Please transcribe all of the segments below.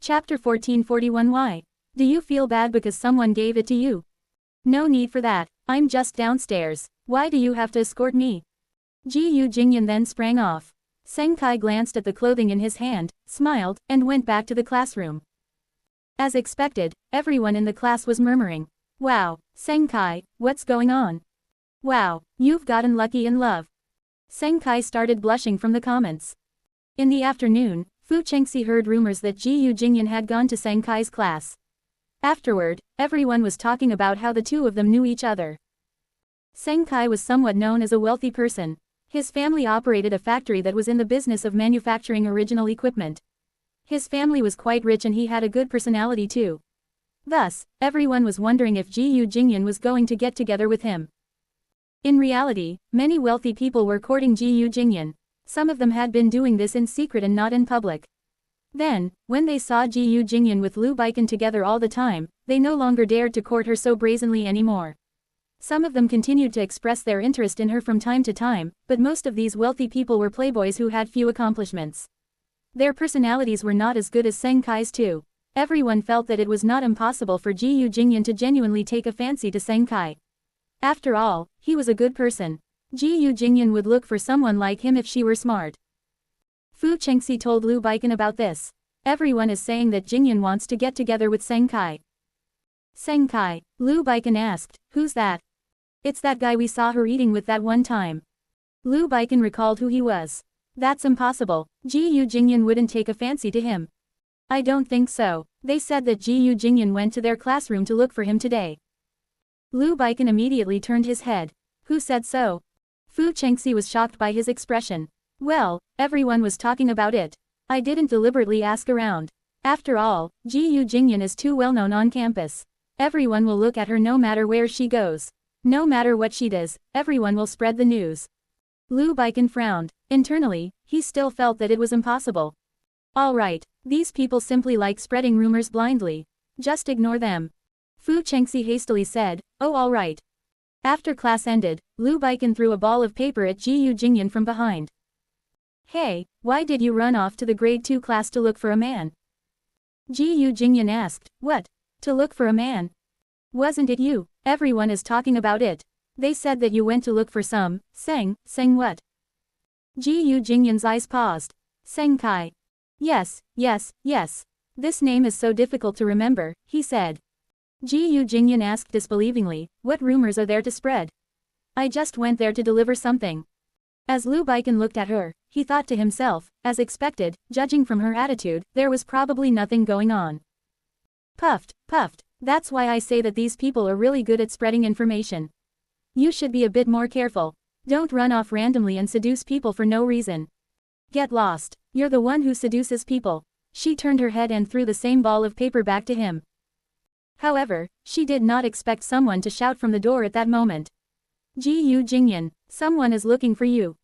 Chapter 1441. Why? Do you feel bad because someone gave it to you? No need for that, I'm just downstairs. Why do you have to escort me? Gu Jingze then sprang off. Senkai glanced at the clothing in his hand, smiled, and went back to the classroom. As expected, everyone in the class was murmuring, "Wow, Senkai, what's going on? Wow, you've gotten lucky in love." Senkai started blushing from the comments. In the afternoon, Fu Chengxi heard rumors that Gu Jingze had gone to Senkai's class. Afterward, everyone was talking about how the two of them knew each other. Senkai was somewhat known as a wealthy person. His family operated a factory that was in the business of manufacturing original equipment. His family was quite rich and he had a good personality too. Thus, everyone was wondering if Gu Jingze was going to get together with him. In reality, many wealthy people were courting Gu Jingze. Some of them had been doing this in secret and not in public. Then, when they saw Gu Jingze with Liu Baiken together all the time, they no longer dared to court her so brazenly anymore. Some of them continued to express their interest in her from time to time, but most of these wealthy people were playboys who had few accomplishments. Their personalities were not as good as Senkai's too. Everyone felt that it was not impossible for Gu Jingze to genuinely take a fancy to Senkai. After all, he was a good person. Gu Jingze would look for someone like him if she were smart. Fu Chengxi told Liu Baiken about this. Everyone is saying that Jingye wants to get together with Senkai. Senkai, Liu Baiken asked, who's that? It's that guy we saw her eating with that one time. Liu Baiken recalled who he was. That's impossible, Gu Jingye wouldn't take a fancy to him. I don't think so, they said that Gu Jingye went to their classroom to look for him today. Liu Baiken immediately turned his head. Who said so? Fu Chengxi was shocked by his expression. Well, everyone was talking about it. I didn't deliberately ask around. After all, Gu Jingye is too well known on campus. Everyone will look at her no matter where she goes. No matter what she does, everyone will spread the news. Liu Baiken frowned. Internally, he still felt that it was impossible. Alright, these people simply like spreading rumors blindly. Just ignore them. Fu Chengxi hastily said, oh alright. After class ended, Liu Baiken threw a ball of paper at Gu Jingye from behind. Hey, why did you run off to the grade 2 class to look for a man? Gu Jingye asked, what? To look for a man? Wasn't it you? Everyone is talking about it. They said that you went to look for some, Seng what? Gu Jingye's eyes paused. Senkai. Yes. This name is so difficult to remember, he said. Gu Jingye asked disbelievingly, what rumors are there to spread? I just went there to deliver something. As Liu Baiken looked at her, he thought to himself, as expected, judging from her attitude, there was probably nothing going on. Puffed, that's why I say that these people are really good at spreading information. You should be a bit more careful. Don't run off randomly and seduce people for no reason. Get lost, you're the one who seduces people. She turned her head and threw the same ball of paper back to him. However, she did not expect someone to shout from the door at that moment. Gu Jingye, someone is looking for you.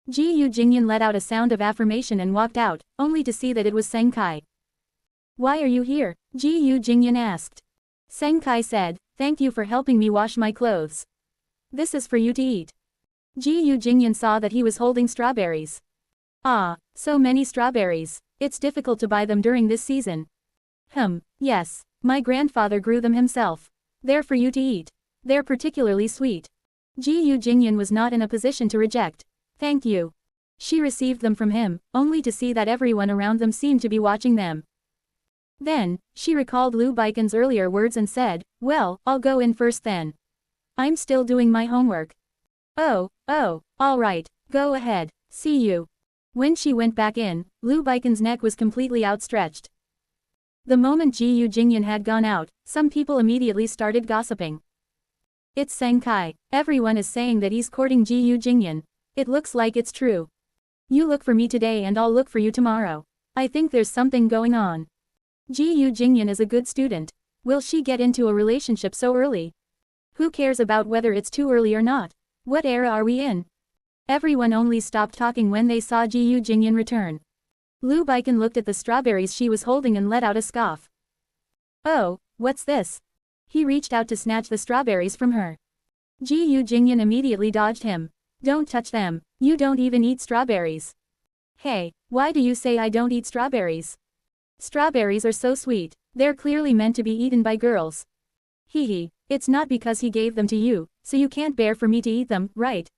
Gu Jingye let out a sound of affirmation and walked out, only to see that it was Senkai. Why are you here? Gu Jingye asked. Senkai said, thank you for helping me wash my clothes. This is for you to eat. Gu Jingye saw that he was holding strawberries. Ah, so many strawberries. It's difficult to buy them during this season. Yes, my grandfather grew them himself. They're for you to eat. They're particularly sweet. Gu Jingye was not in a position to reject. Thank you. She received them from him, only to see that everyone around them seemed to be watching them. Then, she recalled Liu Baiken's earlier words and said, well, I'll go in first then. I'm still doing my homework. Oh, alright, go ahead, see you. When she went back in, Liu Baiken's neck was completely outstretched. The moment Gu Jingye had gone out, some people immediately started gossiping. It's Senkai. Everyone is saying that he's courting Gu Jingye. It looks like it's true. You look for me today and I'll look for you tomorrow. I think there's something going on. Gu Jingye is a good student. Will she get into a relationship so early? Who cares about whether it's too early or not? What era are we in? Everyone only stopped talking when they saw Gu Jingye return. Liu Baiken looked at the strawberries she was holding and let out a scoff. Oh, what's this? He reached out to snatch the strawberries from her. Gu Jingye immediately dodged him. Don't touch them, you don't even eat strawberries. Hey, why do you say I don't eat strawberries? Strawberries are so sweet, they're clearly meant to be eaten by girls. Hee, it's not because he gave them to you, so you can't bear for me to eat them, right?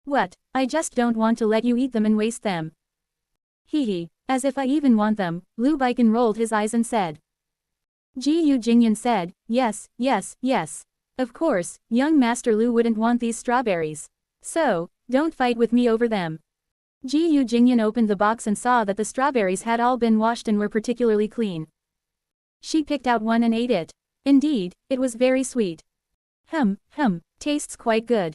What, I just don't want to let you eat them and waste them. Hee, as if I even want them, Lu Baikan rolled his eyes and said. Gu Jingyan said, yes, yes, yes. Of course, young Master Lu wouldn't want these strawberries. So, don't fight with me over them. Gu Jingyan opened the box and saw that the strawberries had all been washed and were particularly clean. She picked out one and ate it. Indeed, it was very sweet. Tastes quite good.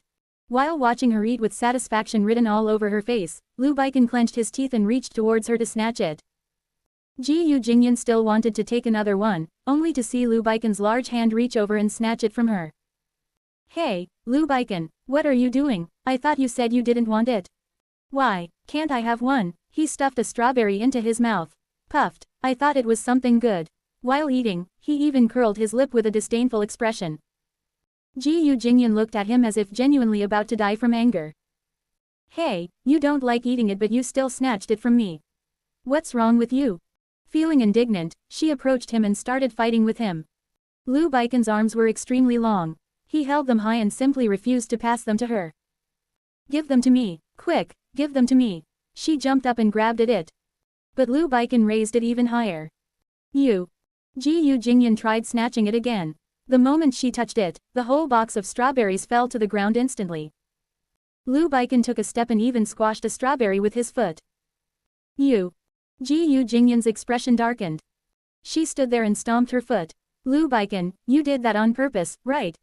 While watching her eat with satisfaction written all over her face, Lu Baikan clenched his teeth and reached towards her to snatch it. Gu Jingyan still wanted to take another one, only to see Lu Baikan's large hand reach over and snatch it from her. Hey, Lu Baikan, what are you doing? I thought you said you didn't want it. Why, can't I have one? He stuffed a strawberry into his mouth. Puffed, I thought it was something good. While eating, he even curled his lip with a disdainful expression. Gu Jingyan looked at him as if genuinely about to die from anger. Hey, you don't like eating it but you still snatched it from me. What's wrong with you? Feeling indignant, she approached him and started fighting with him. Lu Baikan's arms were extremely long. He held them high and simply refused to pass them to her. Give them to me, quick, give them to me. She jumped up and grabbed at it. But Lu Baikan raised it even higher. Gu Jingyan tried snatching it again. The moment she touched it, the whole box of strawberries fell to the ground instantly. Lu Baikan took a step and even squashed a strawberry with his foot. Gu Jingyan's expression darkened. She stood there and stomped her foot. Lu Baikan, you did that on purpose, right?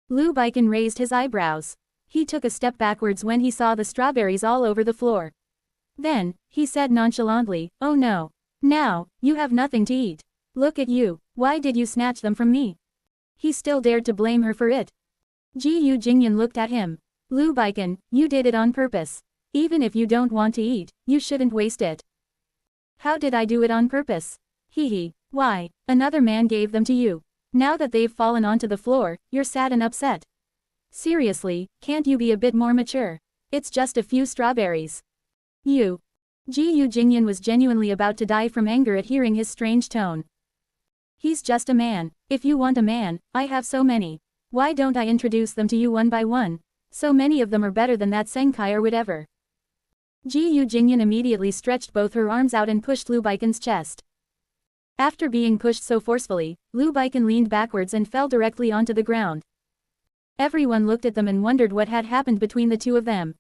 Lu Baikan raised his eyebrows. He took a step backwards when he saw the strawberries all over the floor. Then, he said nonchalantly, oh no. Now, you have nothing to eat. Look at you, why did you snatch them from me? He still dared to blame her for it. Gu Jingyan looked at him. Lu Baikan, you did it on purpose. Even if you don't want to eat, you shouldn't waste it. How did I do it on purpose? Why, another man gave them to you. Now that they've fallen onto the floor, you're sad and upset. Seriously, can't you be a bit more mature? It's just a few strawberries. Gu Jingyan was genuinely about to die from anger at hearing his strange tone. He's just a man. If you want a man, I have so many. Why don't I introduce them to you one by one? So many of them are better than that Senkai or whatever. Gu Jingyan immediately stretched both her arms out and pushed Lu Baikan's chest. After being pushed so forcefully, Lu Baikan leaned backwards and fell directly onto the ground. Everyone looked at them and wondered what had happened between the two of them.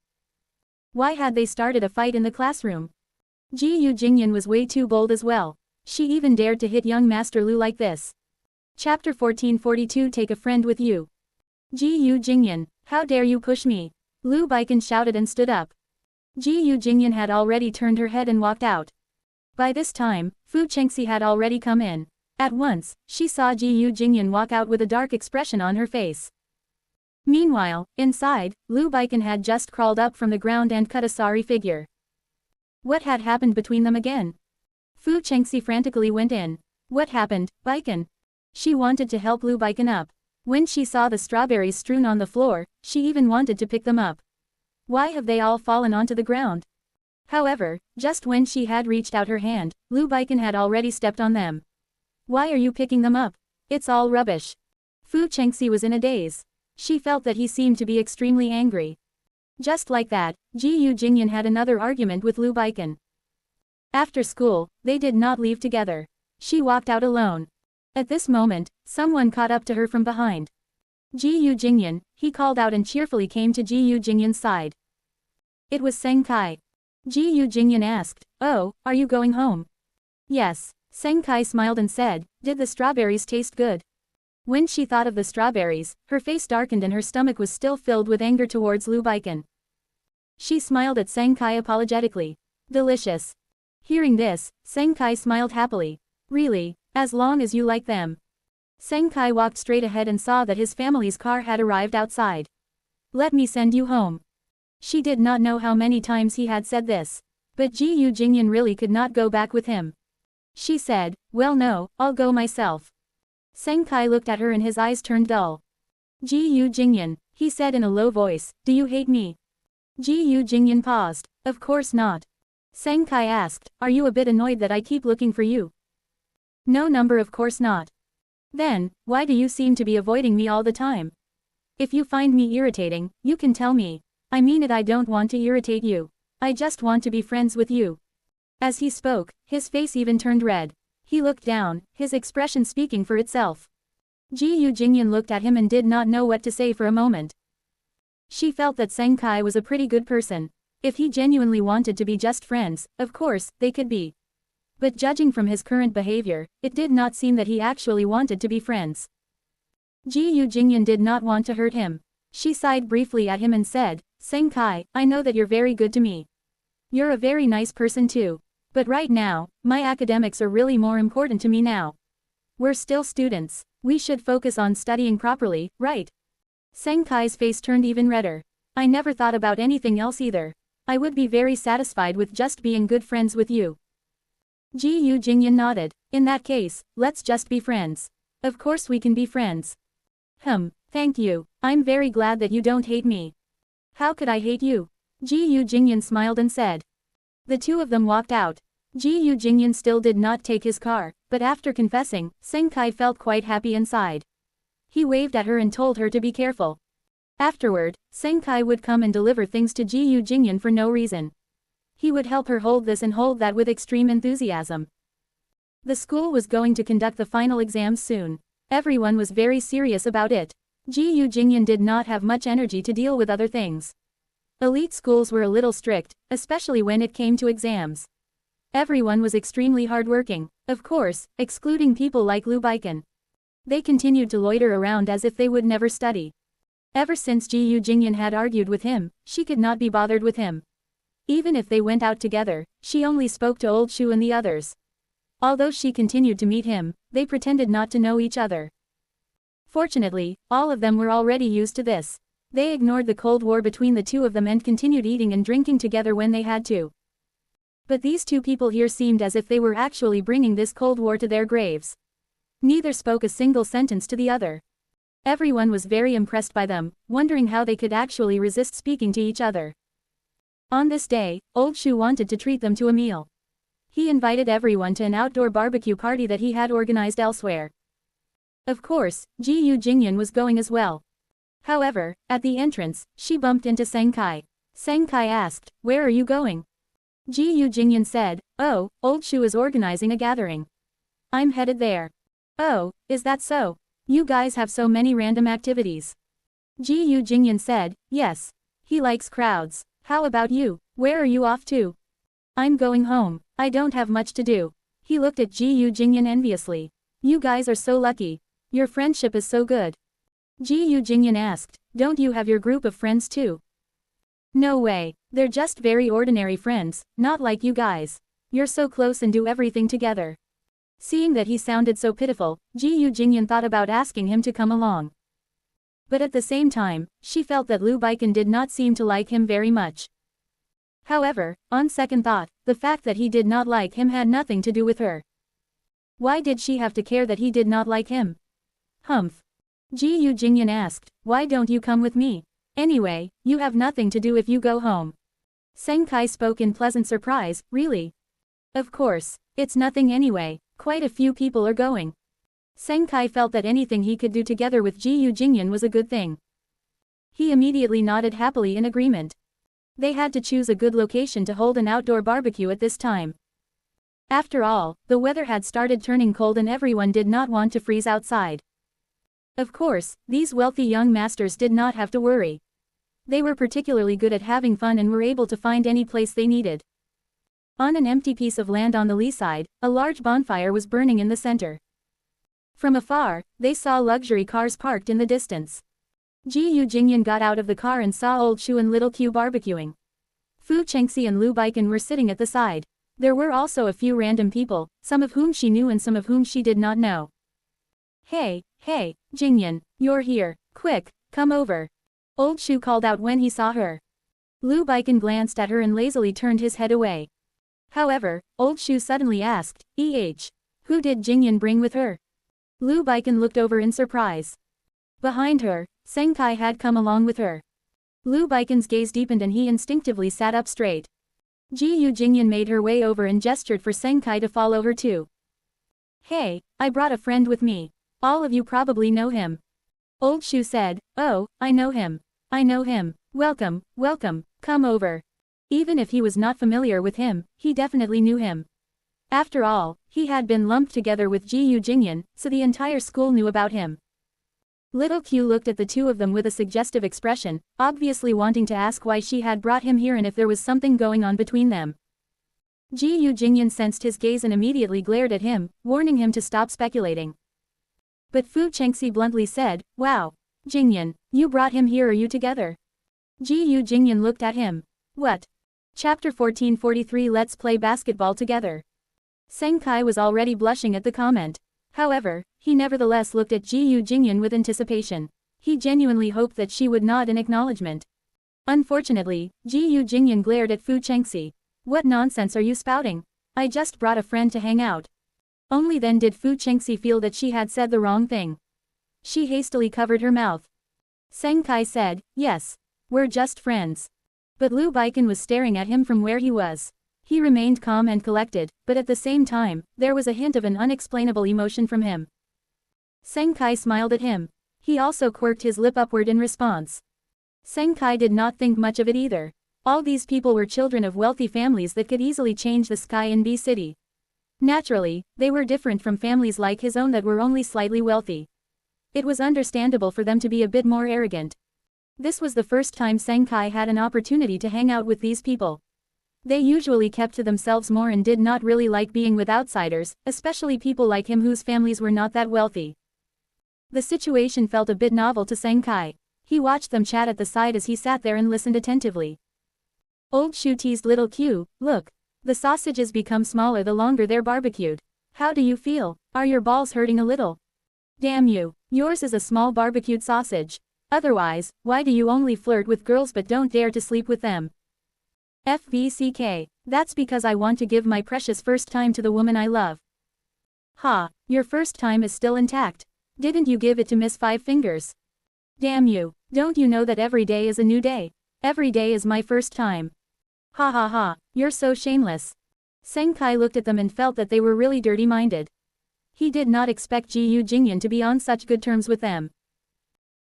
Why had they started a fight in the classroom? Gu Jingyan was way too bold as well. She even dared to hit young Master Lu like this. Chapter 1442 Take a friend with you. Gu Jingyan, how dare you push me? Lu Baikan shouted and stood up. Gu Jingyan had already turned her head and walked out. By this time, Fu Chengxi had already come in. At once, she saw Gu Jingyan walk out with a dark expression on her face. Meanwhile, inside, Lu Baikan had just crawled up from the ground and cut a sorry figure. What had happened between them again? Fu Chengxi frantically went in. What happened, Baikan? She wanted to help Lu Baikan up. When she saw the strawberries strewn on the floor, she even wanted to pick them up. Why have they all fallen onto the ground? However, just when she had reached out her hand, Lu Baikan had already stepped on them. Why are you picking them up? It's all rubbish. Fu Chengxi was in a daze. She felt that he seemed to be extremely angry. Just like that, Gu Jingyan had another argument with Lu Baikan. After school, they did not leave together. She walked out alone. At this moment, someone caught up to her from behind. Gu Jingyan, he called out and cheerfully came to Gu Jingyan's side. It was Senkai. Gu Jingyan asked, oh, are you going home? Yes. Senkai smiled and said, did the strawberries taste good? When she thought of the strawberries, her face darkened and her stomach was still filled with anger towards Lu Baikan. She smiled at Senkai apologetically. Delicious. Hearing this, Senkai smiled happily. Really, as long as you like them. Senkai walked straight ahead and saw that his family's car had arrived outside. Let me send you home. She did not know how many times he had said this. But Gu Jingyan really could not go back with him. She said, well no, I'll go myself. Senkai looked at her and his eyes turned dull. Gu Jingyan, he said in a low voice, do you hate me? Gu Jingyan paused. Of course not. Senkai asked, are you a bit annoyed that I keep looking for you? No number, of course not. Then, why do you seem to be avoiding me all the time? If you find me irritating, you can tell me. I mean it, I don't want to irritate you. I just want to be friends with you. As he spoke, his face even turned red. He looked down, his expression speaking for itself. Gu Jingyan looked at him and did not know what to say for a moment. She felt that Seng Kai was a pretty good person. If he genuinely wanted to be just friends, of course, they could be. But judging from his current behavior, it did not seem that he actually wanted to be friends. Gu Jingyan did not want to hurt him. She sighed briefly at him and said, Seng Kai, I know that you're very good to me. You're a very nice person too. But right now, my academics are really more important to me now. We're still students. We should focus on studying properly, right? Seng Kai's face turned even redder. I never thought about anything else either. I would be very satisfied with just being good friends with you. Gu Jingyan nodded. In that case, let's just be friends. Of course we can be friends. Thank you. I'm very glad that you don't hate me. How could I hate you? Gu Jingyan smiled and said. The two of them walked out. Gu Jingyan still did not take his car, but after confessing, Seng Kai felt quite happy inside. He waved at her and told her to be careful. Afterward, Seng Kai would come and deliver things to Gu Jingyan for no reason. He would help her hold this and hold that with extreme enthusiasm. The school was going to conduct the final exams soon. Everyone was very serious about it. Gu Jingyan did not have much energy to deal with other things. Elite schools were a little strict, especially when it came to exams. Everyone was extremely hardworking, of course, excluding people like Lu Baikan. They continued to loiter around as if they would never study. Ever since Gu Jingyan had argued with him, she could not be bothered with him. Even if they went out together, she only spoke to Old Shu and the others. Although she continued to meet him, they pretended not to know each other. Fortunately, all of them were already used to this. They ignored the Cold War between the two of them and continued eating and drinking together when they had to. But these two people here seemed as if they were actually bringing this Cold War to their graves. Neither spoke a single sentence to the other. Everyone was very impressed by them, wondering how they could actually resist speaking to each other. On this day, Old Shu wanted to treat them to a meal. He invited everyone to an outdoor barbecue party that he had organized elsewhere. Of course, Gu Jingyan was going as well. However, at the entrance, she bumped into Seng Kai. Seng Kai asked, "Where are you going?" Gu Jingyan said, "Oh, Old Shu is organizing a gathering. I'm headed there." "Oh, is that so? You guys have so many random activities." Gu Jingyan said, "Yes. He likes crowds. How about you? Where are you off to?" "I'm going home. I don't have much to do." He looked at Gu Jingyan enviously. "You guys are so lucky. Your friendship is so good." Gu Jingyan asked, "Don't you have your group of friends too?" "No way. They're just very ordinary friends, not like you guys. You're so close and do everything together." Seeing that he sounded so pitiful, Gu Jingyan thought about asking him to come along. But at the same time, she felt that Lu Baikan did not seem to like him very much. However, on second thought, the fact that he did not like him had nothing to do with her. Why did she have to care that he did not like him? Gu Jingyan asked, "Why don't you come with me? Anyway, you have nothing to do if you go home." Seng Kai spoke in pleasant surprise, "Really?" "Of course. It's nothing anyway. Quite a few people are going." Seng Kai felt that anything he could do together with Gu Jingyan was a good thing. He immediately nodded happily in agreement. They had to choose a good location to hold an outdoor barbecue at this time. After all, the weather had started turning cold and everyone did not want to freeze outside. Of course, these wealthy young masters did not have to worry. They were particularly good at having fun and were able to find any place they needed. On an empty piece of land on the lee side, a large bonfire was burning in the center. From afar, they saw luxury cars parked in the distance. Gu Jingyan got out of the car and saw Old Shu and Little Q barbecuing. Fu Chengxi and Lu Baikan were sitting at the side. There were also a few random people, some of whom she knew and some of whom she did not know. Hey, Jingyan, you're here, quick, come over." Old Shu called out when he saw her. Lu Baikan glanced at her and lazily turned his head away. However, Old Shu suddenly asked, "Who did Jingyan bring with her?" Lu Baikan looked over in surprise. Behind her, Seng Kai had come along with her. Lu Baikan's gaze deepened and he instinctively sat up straight. Gu Jingyan made her way over and gestured for Seng Kai to follow her too. Hey, I brought a friend with me. All of you probably know him. Old Shu said, oh, I know him. I know him. Welcome, welcome, come over. Even if he was not familiar with him, he definitely knew him. After all, he had been lumped together with Gu Jingze, so the entire school knew about him. Little Q looked at the two of them with a suggestive expression, obviously wanting to ask why she had brought him here and if there was something going on between them. Gu Jingze sensed his gaze and immediately glared at him, warning him to stop speculating. But Fu Chengxi bluntly said, wow. Jingyan, you brought him here, are you together? Gu Jingyan looked at him. What? Chapter 1443 Let's play basketball together. Seng Kai was already blushing at the comment. However, he nevertheless looked at Gu Jingyan with anticipation. He genuinely hoped that she would nod in acknowledgement. Unfortunately, Gu Jingyan glared at Fu Chengxi. What nonsense are you spouting? I just brought a friend to hang out. Only then did Fu Chengxi feel that she had said the wrong thing. She hastily covered her mouth. Seng Kai said, yes. We're just friends. But Lu Baikan was staring at him from where he was. He remained calm and collected, but at the same time, there was a hint of an unexplainable emotion from him. Seng Kai smiled at him. He also quirked his lip upward in response. Seng Kai did not think much of it either. All these people were children of wealthy families that could easily change the sky in B City. Naturally, they were different from families like his own that were only slightly wealthy. It was understandable for them to be a bit more arrogant. This was the first time Seng Kai had an opportunity to hang out with these people. They usually kept to themselves more and did not really like being with outsiders, especially people like him whose families were not that wealthy. The situation felt a bit novel to Seng Kai. He watched them chat at the side as he sat there and listened attentively. Old Shu teased little Q, look. The sausages become smaller the longer they're barbecued. How do you feel? Are your balls hurting a little? Damn you, yours is a small barbecued sausage. Otherwise, why do you only flirt with girls but don't dare to sleep with them? FVCK, that's because I want to give my precious first time to the woman I love. Ha, your first time is still intact. Didn't you give it to Miss Five Fingers? Damn you, don't you know that every day is a new day? Every day is my first time. Ha ha ha, you're so shameless. Seng Kai looked at them and felt that they were really dirty-minded. He did not expect Gu Jingyan to be on such good terms with them.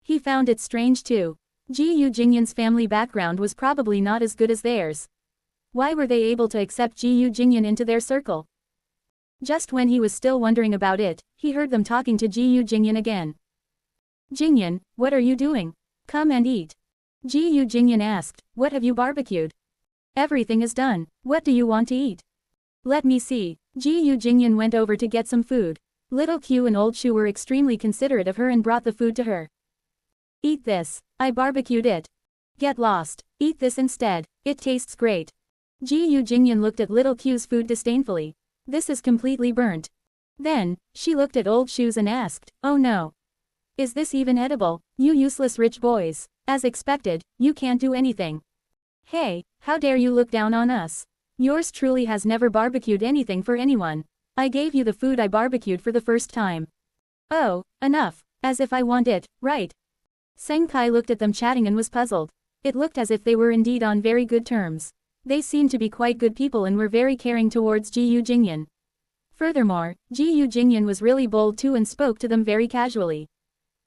He found it strange too. Gu Jingyan's family background was probably not as good as theirs. Why were they able to accept Gu Jingyan into their circle? Just when he was still wondering about it, he heard them talking to Gu Jingyan again. Jingyan, what are you doing? Come and eat. Gu Jingyan asked, what have you barbecued? Everything is done, what do you want to eat? Let me see. Gu Jingyan went over to get some food. Little Q and Old Shu were extremely considerate of her and brought the food to her. Eat this, I barbecued it. Get lost, eat this instead, it tastes great. Gu Jingyan looked at Little Q's food disdainfully. This is completely burnt. Then, she looked at Old Shu's and asked, oh no. Is this even edible, you useless rich boys? As expected, you can't do anything. Hey, how dare you look down on us? Yours truly has never barbecued anything for anyone. I gave you the food I barbecued for the first time. Oh, enough, as if I want it, right? Seng Kai looked at them chatting and was puzzled. It looked as if they were indeed on very good terms. They seemed to be quite good people and were very caring towards Gu Jingyan. Furthermore, Gu Jingyan was really bold too and spoke to them very casually.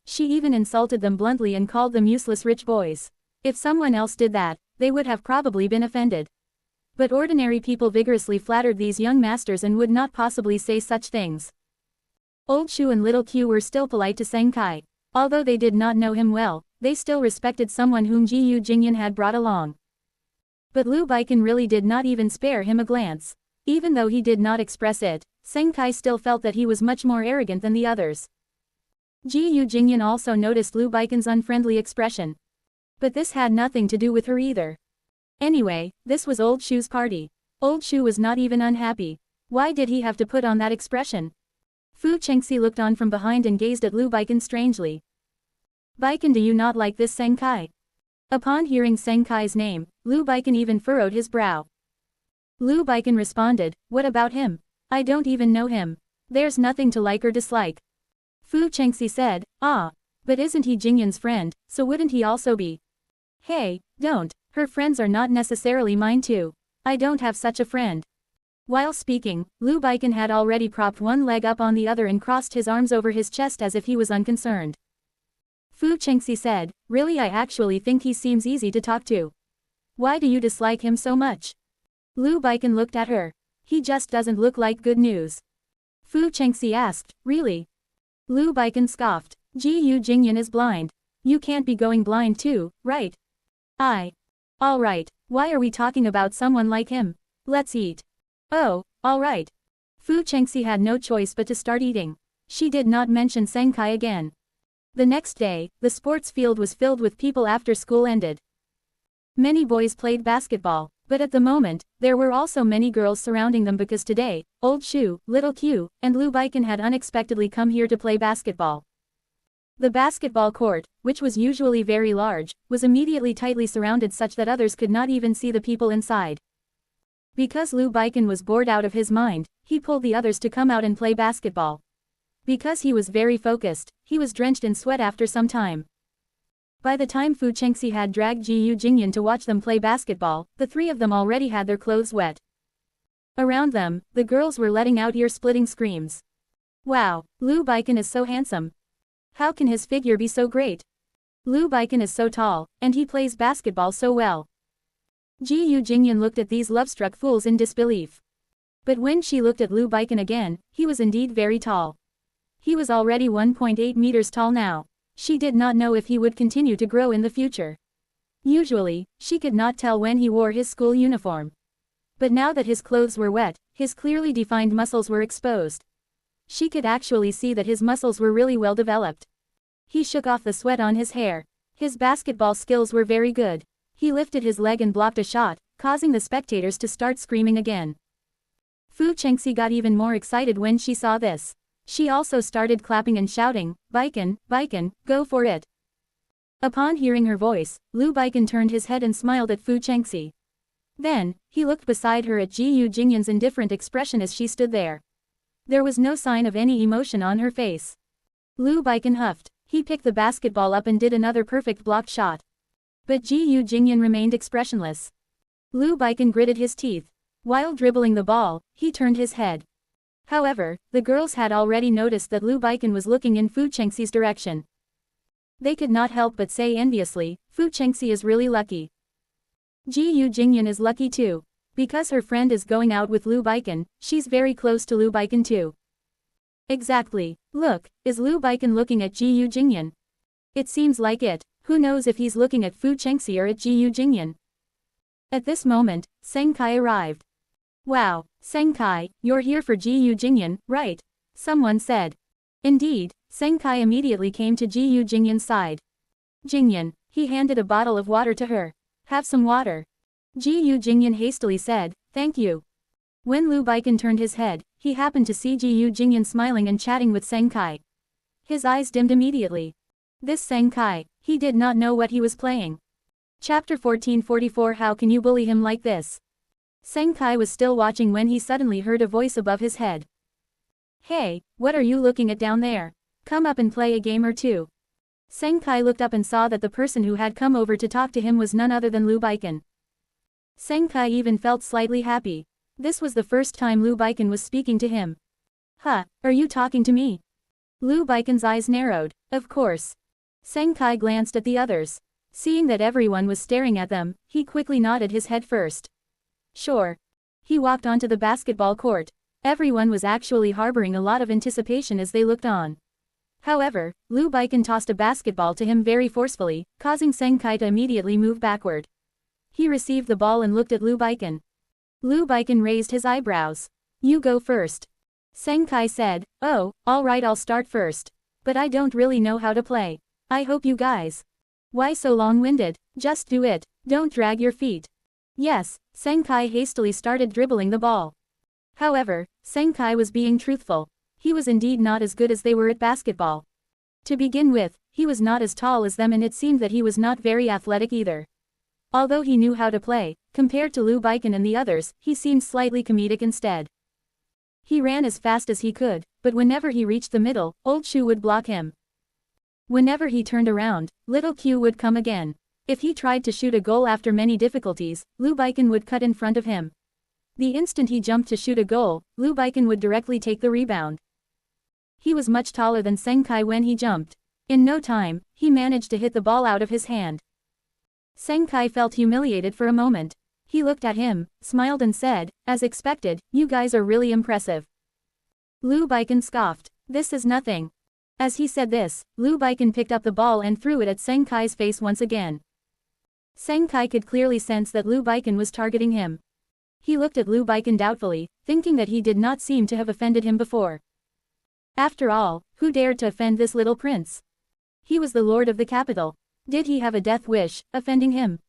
She even insulted them bluntly and called them useless rich boys. If someone else did that, they would have probably been offended. But ordinary people vigorously flattered these young masters and would not possibly say such things. Old Shu and Little Q were still polite to Seng Kai. Although they did not know him well, they still respected someone whom Gu Jingyan had brought along. But Lu Baikan really did not even spare him a glance. Even though he did not express it, Seng Kai still felt that he was much more arrogant than the others. Gu Jingyan also noticed Lu Baikan's unfriendly expression. But this had nothing to do with her either. Anyway, this was Old Shu's party. Old Shu was not even unhappy. Why did he have to put on that expression? Fu Chengxi looked on from behind and gazed at Lu Baikan strangely. Baikan, do you not like this Seng Kai? Upon hearing Seng Kai's name, Lu Baikan even furrowed his brow. Lu Baikan responded, what about him? I don't even know him. There's nothing to like or dislike. Fu Chengxi said, ah, but isn't he Jingyan's friend, so wouldn't he also be? Hey, don't. Her friends are not necessarily mine too. I don't have such a friend. While speaking, Lu Baiken had already propped one leg up on the other and crossed his arms over his chest as if he was unconcerned. Fu Chengxi said, "Really, I actually think he seems easy to talk to. Why do you dislike him so much?" Lu Baiken looked at her. "He just doesn't look like good news." Fu Chengxi asked, "Really?" Lu Baiken scoffed. Gu Jingze is blind. You can't be going blind too, right? Alright, why are we talking about someone like him? Let's eat. Oh, alright. Fu Chengxi had no choice but to start eating. She did not mention Senkai again. The next day, the sports field was filled with people after school ended. Many boys played basketball, but at the moment, there were also many girls surrounding them because today, Old Shu, Little Q, and Lu Baiken had unexpectedly come here to play basketball. The basketball court, which was usually very large, was immediately tightly surrounded such that others could not even see the people inside. Because Lu Baiken was bored out of his mind, he pulled the others to come out and play basketball. Because he was very focused, he was drenched in sweat after some time. By the time Fu Chengxi had dragged Gu Jingze to watch them play basketball, the three of them already had their clothes wet. Around them, the girls were letting out ear-splitting screams. Wow, Lu Baiken is so handsome. How can his figure be so great? Lu Baiken is so tall, and he plays basketball so well. Gu Jingze looked at these love-struck fools in disbelief. But when she looked at Lu Baiken again, he was indeed very tall. He was already 1.8 meters tall now. She did not know if he would continue to grow in the future. Usually, she could not tell when he wore his school uniform. But now that his clothes were wet, his clearly defined muscles were exposed. She could actually see that his muscles were really well developed. He shook off the sweat on his hair. His basketball skills were very good. He lifted his leg and blocked a shot, causing the spectators to start screaming again. Fu Chengxi got even more excited when she saw this. She also started clapping and shouting, "Baiken, Baiken, go for it." Upon hearing her voice, Lu Baiken turned his head and smiled at Fu Chengxi. Then, he looked beside her at Gu Jingye's indifferent expression as she stood there. There was no sign of any emotion on her face. Lu Baiken huffed. He picked the basketball up and did another perfect blocked shot. But Gu Jingye remained expressionless. Lu Baiken gritted his teeth. While dribbling the ball, he turned his head. However, the girls had already noticed that Lu Baiken was looking in Fu Chengxi's direction. They could not help but say enviously, "Fu Chengxi is really lucky." Gu Jingye is lucky too. Because her friend is going out with Lu Baiken, she's very close to Lu Baiken too. Exactly. Look, is Lu Baiken looking at Gu Jingye? It seems like it. Who knows if he's looking at Fu Chengxi or at Gu Jingye? At this moment, Senkai arrived. Wow, Senkai, you're here for Gu Jingye, right? Someone said. Indeed, Senkai immediately came to Gu Jingye's side. Jingye, he handed a bottle of water to her. Have some water. Gu Jingye hastily said, "Thank you." When Lu Baiken turned his head, he happened to see Gu Jingye smiling and chatting with Senkai. His eyes dimmed immediately. This Senkai, he did not know what he was playing. Chapter 1444 How can you bully him like this? Senkai was still watching when he suddenly heard a voice above his head. Hey, what are you looking at down there? Come up and play a game or two. Senkai looked up and saw that the person who had come over to talk to him was none other than Lu Baiken. Senkai even felt slightly happy. This was the first time Lu Baiken was speaking to him. Huh, are you talking to me? Lu Baiken's eyes narrowed. Of course. Senkai glanced at the others. Seeing that everyone was staring at them, he quickly nodded his head first. Sure. He walked onto the basketball court. Everyone was actually harboring a lot of anticipation as they looked on. However, Lu Baiken tossed a basketball to him very forcefully, causing Senkai to immediately move backward. He received the ball and looked at Lu Baiken. Lu Baiken raised his eyebrows. You go first. Senkai said, "Oh, alright, I'll start first. But I don't really know how to play. I hope you guys. Why so long-winded? Just do it, don't drag your feet." Yes, Senkai hastily started dribbling the ball. However, Senkai was being truthful. He was indeed not as good as they were at basketball. To begin with, he was not as tall as them and it seemed that he was not very athletic either. Although he knew how to play, compared to Lu Baiken and the others, he seemed slightly comedic instead. He ran as fast as he could, but whenever he reached the middle, Old Shu would block him. Whenever he turned around, Little Q would come again. If he tried to shoot a goal after many difficulties, Lu Baiken would cut in front of him. The instant he jumped to shoot a goal, Lu Baiken would directly take the rebound. He was much taller than Seng Kai when he jumped. In no time, he managed to hit the ball out of his hand. Seng Kai felt humiliated for a moment. He looked at him, smiled and said, as expected, "You guys are really impressive." Lu Baiken scoffed. "This is nothing." As he said this, Lu Baiken picked up the ball and threw it at Seng Kai's face once again. Seng Kai could clearly sense that Lu Baiken was targeting him. He looked at Lu Baiken doubtfully, thinking that he did not seem to have offended him before. After all, who dared to offend this little prince? He was the lord of the capital. Did he have a death wish, offending him?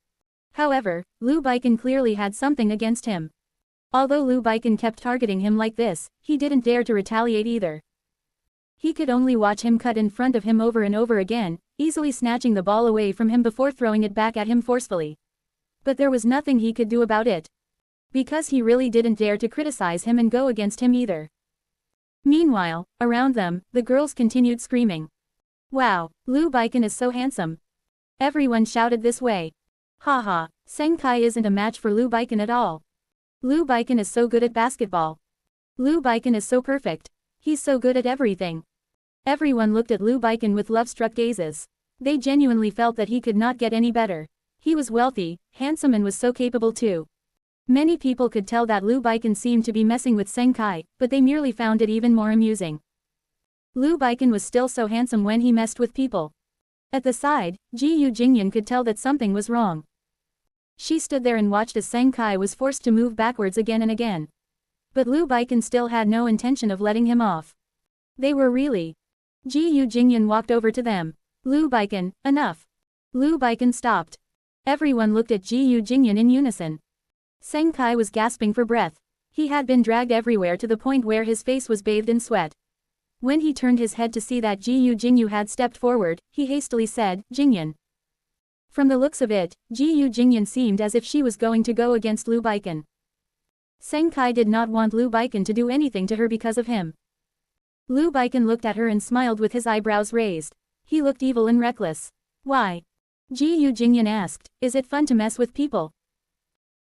However, Lu Baiken clearly had something against him. Although Lu Baiken kept targeting him like this, he didn't dare to retaliate either. He could only watch him cut in front of him over and over again, easily snatching the ball away from him before throwing it back at him forcefully. But there was nothing he could do about it. Because he really didn't dare to criticize him and go against him either. Meanwhile, around them, the girls continued screaming. "Wow, Lu Baiken is so handsome." Everyone shouted this way. "Haha, Seng Kai isn't a match for Lu Baiken at all. Lu Baiken is so good at basketball. Lu Baiken is so perfect. He's so good at everything." Everyone looked at Lu Baiken with love-struck gazes. They genuinely felt that he could not get any better. He was wealthy, handsome and was so capable too. Many people could tell that Lu Baiken seemed to be messing with Seng Kai, but they merely found it even more amusing. Lu Baiken was still so handsome when he messed with people. At the side, Gu Jingze could tell that something was wrong. She stood there and watched as Seng Kai was forced to move backwards again and again. But Lu Baiken still had no intention of letting him off. They were really. Gu Jingze walked over to them. "Lu Baiken, enough." Lu Baiken stopped. Everyone looked at Gu Jingze in unison. Seng Kai was gasping for breath. He had been dragged everywhere to the point where his face was bathed in sweat. When he turned his head to see that Gu Jingze had stepped forward, he hastily said, "Jingyan." From the looks of it, Gu Jingze seemed as if she was going to go against Lu Baiken. Seng Kai did not want Lu Baiken to do anything to her because of him. Lu Baiken looked at her and smiled with his eyebrows raised. He looked evil and reckless. "Why?" Gu Jingze asked, "Is it fun to mess with people?"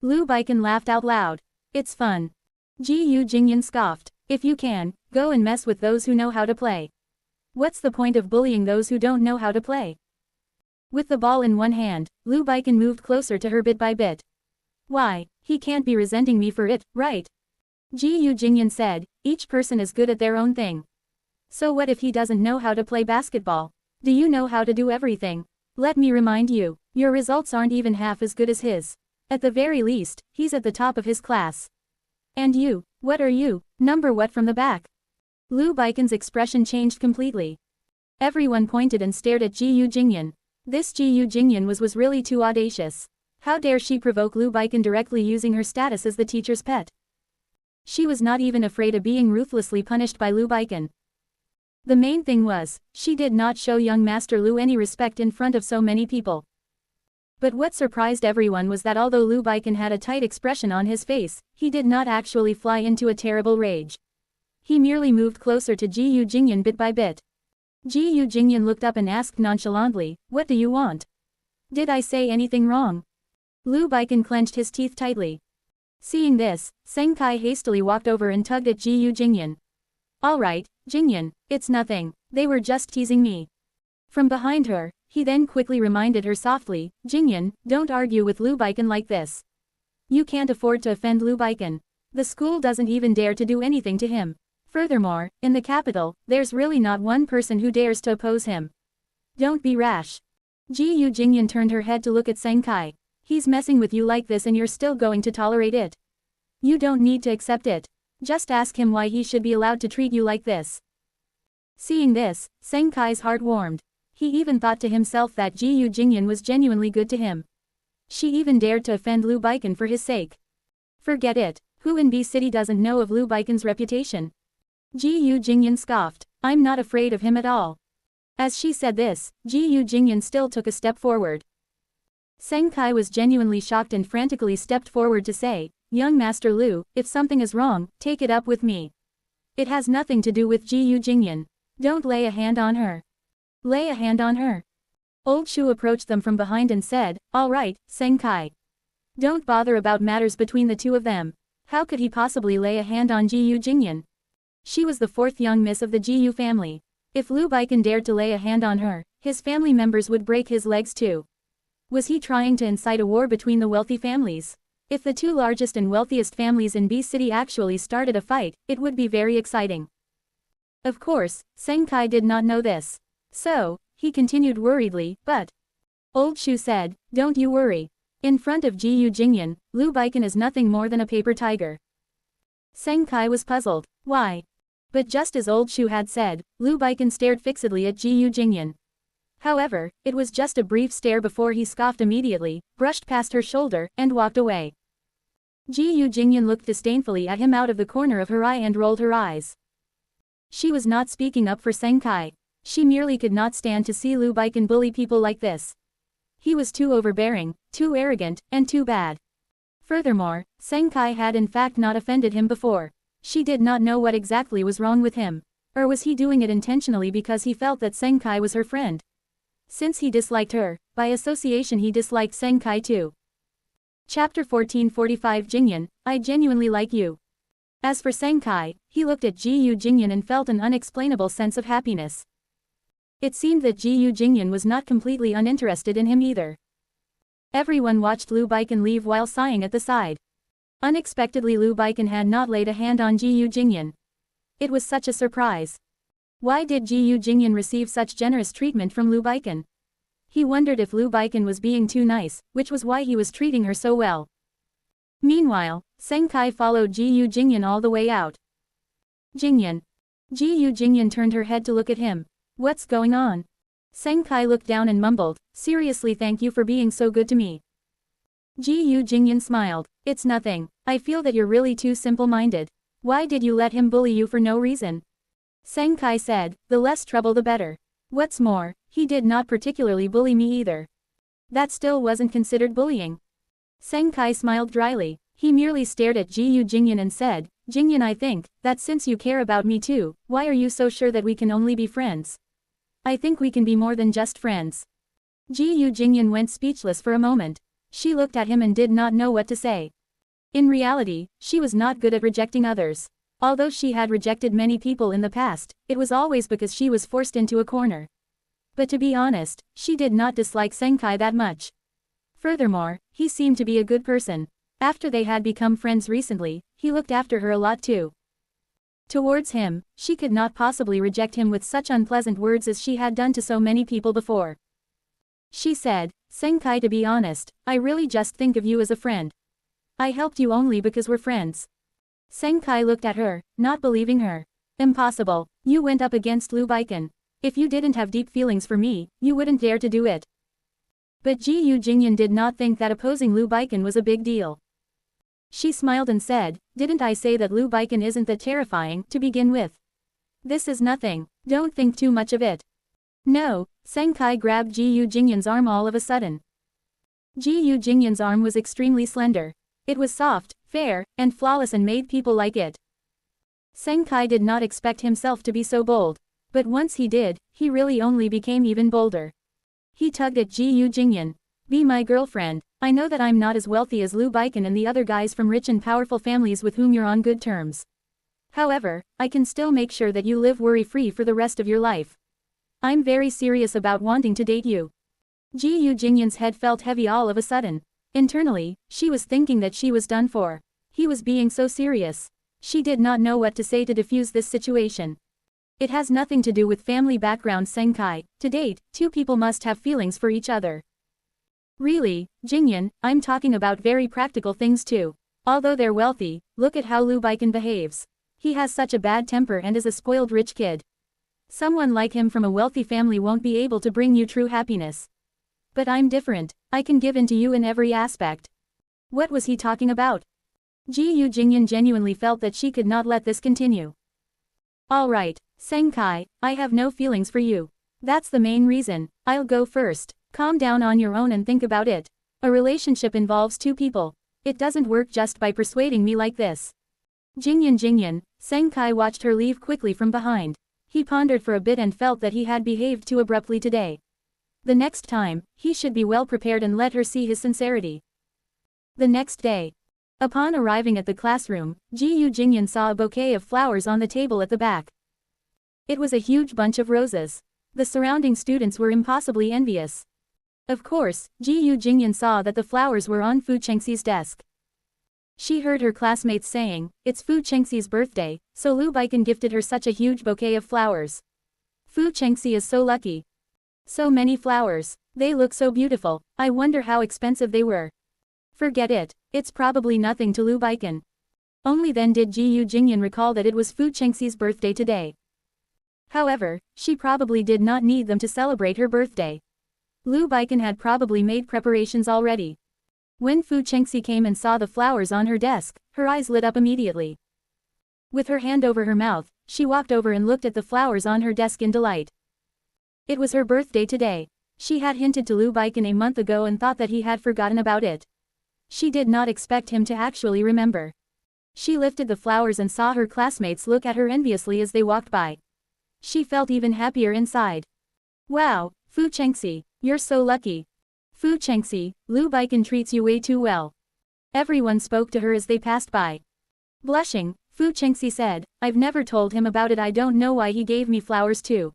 Lu Baiken laughed out loud. "It's fun." Gu Jingze scoffed. "If you can, go and mess with those who know how to play. What's the point of bullying those who don't know how to play?" With the ball in one hand, Lu Baiken moved closer to her bit by bit. "Why, he can't be resenting me for it, right?" Gu Jingze said, "Each person is good at their own thing. So what if he doesn't know how to play basketball? Do you know how to do everything? Let me remind you, your results aren't even half as good as his. At the very least, he's at the top of his class. And you, what are you, number what from the back?" Lu Baiken's expression changed completely. Everyone pointed and stared at Gu Jingze. This Gu Jingze was really too audacious. How dare she provoke Lu Baiken directly using her status as the teacher's pet? She was not even afraid of being ruthlessly punished by Lu Baiken. The main thing was, she did not show young Master Lu any respect in front of so many people. But what surprised everyone was that although Lu Baiken had a tight expression on his face, he did not actually fly into a terrible rage. He merely moved closer to Gu Jingze bit by bit. Gu Jingze looked up and asked nonchalantly, "What do you want? Did I say anything wrong?" Lu Baiken clenched his teeth tightly. Seeing this, Seng Kai hastily walked over and tugged at Gu Jingze. "All right, Jingye, it's nothing, they were just teasing me." From behind her, he then quickly reminded her softly, "Jingye, don't argue with Lu Baiken like this. You can't afford to offend Lu Baiken. The school doesn't even dare to do anything to him. Furthermore, in the capital, there's really not one person who dares to oppose him. Don't be rash." Gu Jingye turned her head to look at Seng Kai. "He's messing with you like this and you're still going to tolerate it. You don't need to accept it. Just ask him why he should be allowed to treat you like this." Seeing this, Seng Kai's heart warmed. He even thought to himself that Gu Jingye was genuinely good to him. She even dared to offend Lu Baiken for his sake. Forget it, who in B City doesn't know of Lu Baiken's reputation? Gu Jingye scoffed, "I'm not afraid of him at all." As she said this, Gu Jingye still took a step forward. Seng Kai was genuinely shocked and frantically stepped forward to say, "Young Master Lu, if something is wrong, take it up with me. It has nothing to do with Gu Jingye. Don't lay a hand on her." "Lay a hand on her?" Old Shu approached them from behind and said, "All right, Seng Kai. Don't bother about matters between the two of them. How could he possibly lay a hand on Gu Jingyan? She was the fourth young miss of the Gu family. If Lu Baikan dared to lay a hand on her, his family members would break his legs too. Was he trying to incite a war between the wealthy families? If the two largest and wealthiest families in B City actually started a fight, it would be very exciting. Of course, Seng Kai did not know this. So, he continued worriedly, but Old Shu said, "Don't you worry. In front of Gu Jingyan, Lu Baikan is nothing more than a paper tiger." Seng Kai was puzzled. Why? But just as Old Shu had said, Lu Baikan stared fixedly at Gu Jingyan. However, it was just a brief stare before he scoffed immediately, brushed past her shoulder, and walked away. Gu Jingyan looked disdainfully at him out of the corner of her eye and rolled her eyes. She was not speaking up for Seng Kai. She merely could not stand to see Lu Baikan bully people like this. He was too overbearing, too arrogant, and too bad. Furthermore, Seng Kai had in fact not offended him before. She did not know what exactly was wrong with him. Or was he doing it intentionally because he felt that Seng Kai was her friend? Since he disliked her, by association he disliked Seng Kai too. Chapter 1445 Jingyan, I genuinely like you. As for Seng Kai, he looked at Gu Jingyan and felt an unexplainable sense of happiness. It seemed that Gu Jingyan was not completely uninterested in him either. Everyone watched Lu Baikan leave while sighing at the side. Unexpectedly Lu Baikan had not laid a hand on Gu Jingyan. It was such a surprise. Why did Gu Jingyan receive such generous treatment from Lu Baikan? He wondered if Lu Baikan was being too nice, which was why he was treating her so well. Meanwhile, Seng Kai followed Gu Jingyan all the way out. Jingyan. Gu Jingyan turned her head to look at him. What's going on? Seng Kai looked down and mumbled, seriously, thank you for being so good to me. Gu Jingyan smiled. It's nothing. I feel that you're really too simple-minded. Why did you let him bully you for no reason? Seng Kai said, the less trouble the better. What's more, he did not particularly bully me either. That still wasn't considered bullying. Seng Kai smiled dryly. He merely stared at Gu Jingyan and said, Jingyan, I think that since you care about me too, why are you so sure that we can only be friends? I think we can be more than just friends. Gu Jingyan went speechless for a moment. She looked at him and did not know what to say. In reality, she was not good at rejecting others. Although she had rejected many people in the past, it was always because she was forced into a corner. But to be honest, she did not dislike Seng Kai that much. Furthermore, he seemed to be a good person. After they had become friends recently, he looked after her a lot too. Towards him, she could not possibly reject him with such unpleasant words as she had done to so many people before. She said, Seng Kai, to be honest, I really just think of you as a friend. I helped you only because we're friends. Seng Kai looked at her, not believing her. Impossible. You went up against Lu Baikan. If you didn't have deep feelings for me, you wouldn't dare to do it. But Gu Jingyan did not think that opposing Lu Baikan was a big deal. She smiled and said, didn't I say that Lu Baikan isn't that terrifying to begin with? This is nothing. Don't think too much of it. No. Seng Kai grabbed Gu Jingyan's arm all of a sudden. Gu Jingyan's arm was extremely slender. It was soft, fair, and flawless and made people like it. Seng Kai did not expect himself to be so bold. But once he did, he really only became even bolder. He tugged at Gu Jingyan. Be my girlfriend. I know that I'm not as wealthy as Lu Baikan and the other guys from rich and powerful families with whom you're on good terms. However, I can still make sure that you live worry-free for the rest of your life. I'm very serious about wanting to date you. Gu Jingyan's head felt heavy all of a sudden. Internally, she was thinking that she was done for. He was being so serious. She did not know what to say to defuse this situation. It has nothing to do with family background, Seng Kai. To date, two people must have feelings for each other. Really, Jingyan, I'm talking about very practical things too. Although they're wealthy, look at how Lu Baikan behaves. He has such a bad temper and is a spoiled rich kid. Someone like him from a wealthy family won't be able to bring you true happiness. But I'm different. I can give in to you in every aspect. What was he talking about? Gu Jingyan genuinely felt that she could not let this continue. Alright, Seng Kai, I have no feelings for you. That's the main reason. I'll go first. Calm down on your own and think about it. A relationship involves two people. It doesn't work just by persuading me like this. Jingyan, Seng Kai watched her leave quickly from behind. He pondered for a bit and felt that he had behaved too abruptly today. The next time, he should be well prepared and let her see his sincerity. The next day. Upon arriving at the classroom, Gu Jingyan saw a bouquet of flowers on the table at the back. It was a huge bunch of roses. The surrounding students were impossibly envious. Of course, Gu Jingyan saw that the flowers were on Fu Chengxi's desk. She heard her classmates saying, "It's Fu Chengxi's birthday, so Lu Baikan gifted her such a huge bouquet of flowers. Fu Chengxi is so lucky. So many flowers. They look so beautiful, I wonder how expensive they were." Forget it. It's probably nothing to Lu Baikan. Only then did Gu Jingyan recall that it was Fu Chengxi's birthday today. However, she probably did not need them to celebrate her birthday. Lu Baikan had probably made preparations already. When Fu Chengxi came and saw the flowers on her desk, her eyes lit up immediately. With her hand over her mouth, she walked over and looked at the flowers on her desk in delight. It was her birthday today. She had hinted to Lu Baikan a month ago and thought that he had forgotten about it. She did not expect him to actually remember. She lifted the flowers and saw her classmates look at her enviously as they walked by. She felt even happier inside. Wow, Fu Chengxi, you're so lucky. Fu Chengxi, Lu Baikan treats you way too well. Everyone spoke to her as they passed by. Blushing, Fu Chengxi said, "I've never told him about it. I don't know why he gave me flowers too."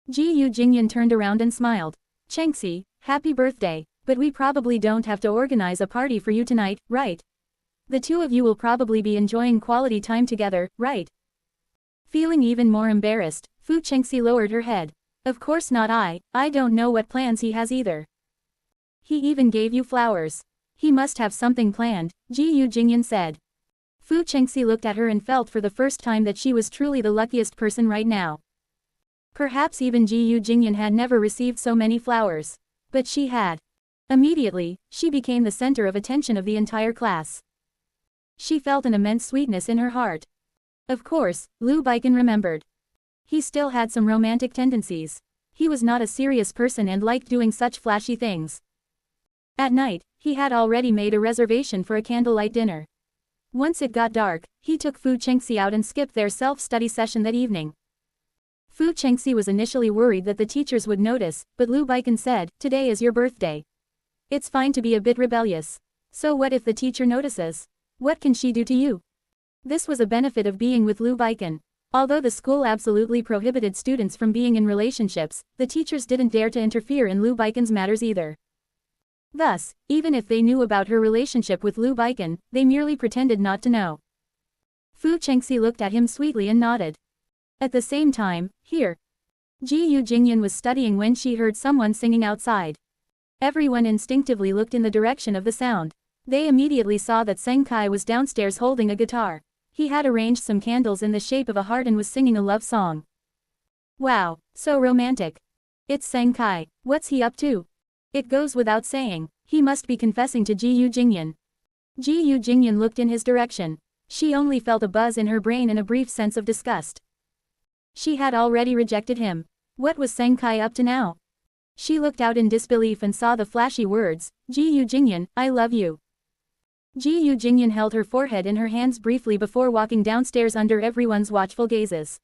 Gu Jingyan turned around and smiled. "Chengxi, happy birthday, but we probably don't have to organize a party for you tonight, right? The two of you will probably be enjoying quality time together, right?" Feeling even more embarrassed, Fu Chengxi lowered her head. "Of course not. I don't know what plans he has either." "He even gave you flowers. He must have something planned," Gu Jingyan said. Fu Chengxi looked at her and felt for the first time that she was truly the luckiest person right now. Perhaps even Gu Jingyan had never received so many flowers. But she had. Immediately, she became the center of attention of the entire class. She felt an immense sweetness in her heart. Of course, Lu Baikan remembered. He still had some romantic tendencies. He was not a serious person and liked doing such flashy things. At night, he had already made a reservation for a candlelight dinner. Once it got dark, he took Fu Chengxi out and skipped their self-study session that evening. Fu Chengxi was initially worried that the teachers would notice, but Lu Baikan said, "Today is your birthday. It's fine to be a bit rebellious. So what if the teacher notices? What can she do to you?" This was a benefit of being with Lu Baikan. Although the school absolutely prohibited students from being in relationships, the teachers didn't dare to interfere in Lu Baikan's matters either. Thus, even if they knew about her relationship with Lu Baikan, they merely pretended not to know. Fu Chengxi looked at him sweetly and nodded. At the same time, here. Gu Jingyan was studying when she heard someone singing outside. Everyone instinctively looked in the direction of the sound. They immediately saw that Seng Kai was downstairs holding a guitar. He had arranged some candles in the shape of a heart and was singing a love song. Wow, so romantic. It's Seng Kai. What's he up to? It goes without saying, he must be confessing to Gu Jingyan. Gu Jingyan looked in his direction. She only felt a buzz in her brain and a brief sense of disgust. She had already rejected him. What was Seng Kai up to now? She looked out in disbelief and saw the flashy words, "Gu Jingyan, I love you." Gu Jingyan held her forehead in her hands briefly before walking downstairs under everyone's watchful gazes.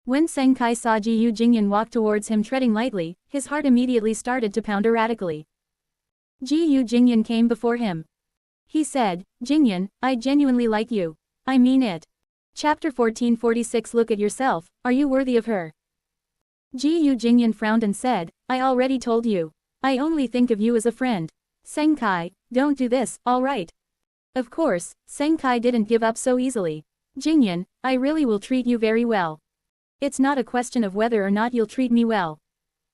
When Seng Kai saw Gu Jingyan walk towards him treading lightly, his heart immediately started to pound erratically. Gu Jingyan came before him. He said, "Jingyan, I genuinely like you. I mean it." Chapter 1446. Look at yourself, are you worthy of her? Gu Jingyan frowned and said, "I already told you. I only think of you as a friend. Seng Kai, don't do this, alright?" Of course, Seng Kai didn't give up so easily. "Jingyan, I really will treat you very well. It's not a question of whether or not you'll treat me well.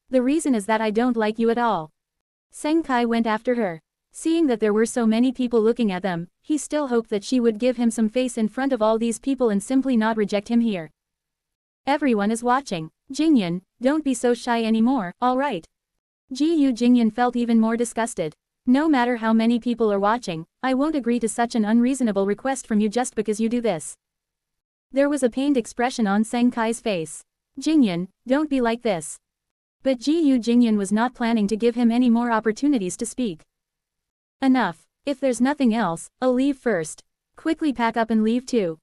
The reason is that I don't like you at all." Seng Kai went after her. Seeing that there were so many people looking at them, he still hoped that she would give him some face in front of all these people and simply not reject him here. Everyone is watching. "Jingyan, don't be so shy anymore, alright?" Gu Jingyan felt even more disgusted. "No matter how many people are watching, I won't agree to such an unreasonable request from you just because you do this." There was a pained expression on Seng Kai's face. "Jingyan, don't be like this." But Gu Jingyan was not planning to give him any more opportunities to speak. "Enough. If there's nothing else, I'll leave first. Quickly pack up and leave too."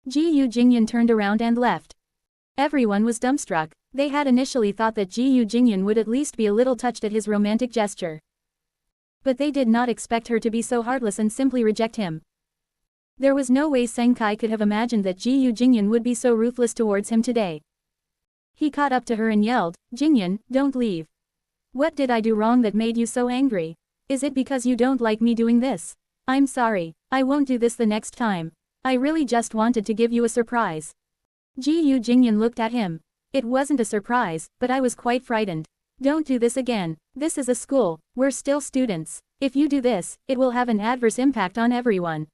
Gu Jingyan turned around and left. Everyone was dumbstruck. They had initially thought that Gu Jingyan would at least be a little touched at his romantic gesture. But they did not expect her to be so heartless and simply reject him. There was no way Senkai could have imagined that Gu Jingyan would be so ruthless towards him today. He caught up to her and yelled, "Jingyan, don't leave. What did I do wrong that made you so angry? Is it because you don't like me doing this? I'm sorry, I won't do this the next time. I really just wanted to give you a surprise." Gu Jingyan looked at him. "It wasn't a surprise, but I was quite frightened. Don't do this again. This is a school, we're still students. If you do this, it will have an adverse impact on everyone.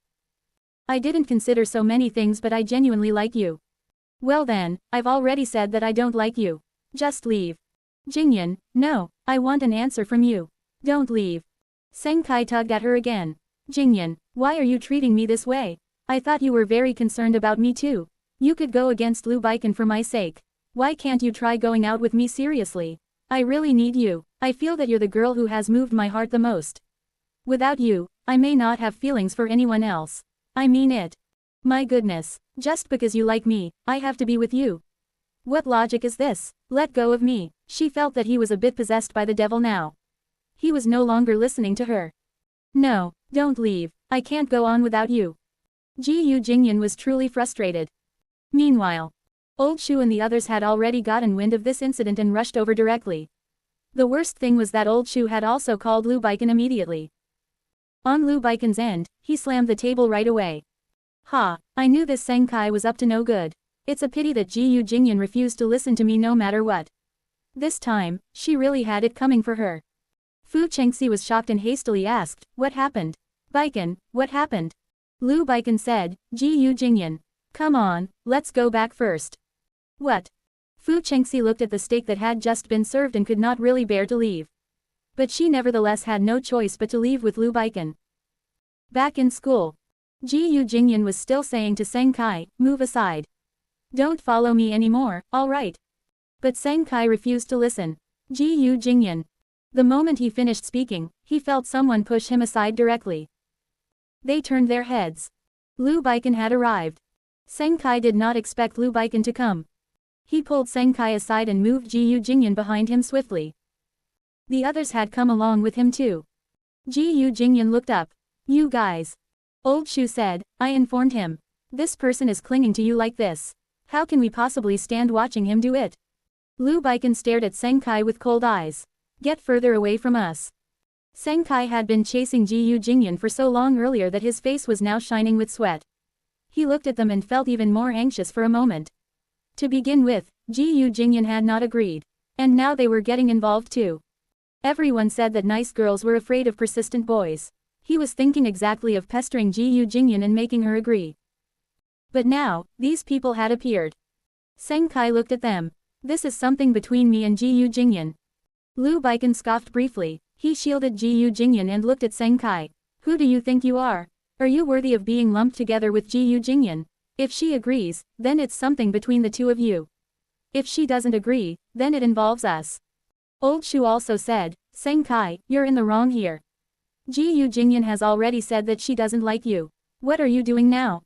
I didn't consider so many things, but I genuinely like you." "Well then, I've already said that I don't like you. Just leave." "Jingyan, no, I want an answer from you. Don't leave." Senkai tugged at her again. "Jingyan, why are you treating me this way? I thought you were very concerned about me too. You could go against Lu Baiken for my sake. Why can't you try going out with me seriously? I really need you. I feel that you're the girl who has moved my heart the most. Without you, I may not have feelings for anyone else. I mean it. My goodness, just because you like me, I have to be with you. What logic is this? Let go of me." She felt that he was a bit possessed by the devil now. He was no longer listening to her. "No, don't leave. I can't go on without you." Gu Jingyan was truly frustrated. Meanwhile, Old Shu and the others had already gotten wind of this incident and rushed over directly. The worst thing was that Old Shu had also called Lu Baiken immediately. On Lu Baiken's end, he slammed the table right away. "Ha, I knew this Senkai was up to no good. It's a pity that Gu Jingyan refused to listen to me no matter what. This time, she really had it coming for her." Fu Chengxi was shocked and hastily asked, "What happened? Baiken, what happened?" Lu Baiken said, "Gu Jingyan. Come on, let's go back first." "What?" Fu Chengxi looked at the steak that had just been served and could not really bear to leave. But she nevertheless had no choice but to leave with Lu Baiken. Back in school, Gu Jingyan was still saying to Senkai, "Move aside. Don't follow me anymore, alright." But Senkai refused to listen. Gu Jingyan. The moment he finished speaking, he felt someone push him aside directly. They turned their heads. Lu Baiken had arrived. Senkai did not expect Lu Baiken to come. He pulled Senkai aside and moved Gu Jingyan behind him swiftly. The others had come along with him too. Gu Jingyan looked up. "You guys." Old Shu said, "I informed him. This person is clinging to you like this. How can we possibly stand watching him do it?" Lu Baiken stared at Senkai with cold eyes. "Get further away from us." Senkai had been chasing Gu Jingyan for so long earlier that his face was now shining with sweat. He looked at them and felt even more anxious for a moment. To begin with, Gu Jingyan had not agreed. And now they were getting involved too. Everyone said that nice girls were afraid of persistent boys. He was thinking exactly of pestering Gu Jingyan and making her agree. But now, these people had appeared. Senkai looked at them. "This is something between me and Gu Jingyan." Lu Baiken scoffed briefly. He shielded Gu Jingyan and looked at Senkai. "Who do you think you are? Are you worthy of being lumped together with Gu Jingyan? If she agrees, then it's something between the two of you. If she doesn't agree, then it involves us." Old Shu also said, "Senkai, you're in the wrong here. Gu Jingyan has already said that she doesn't like you. What are you doing now?"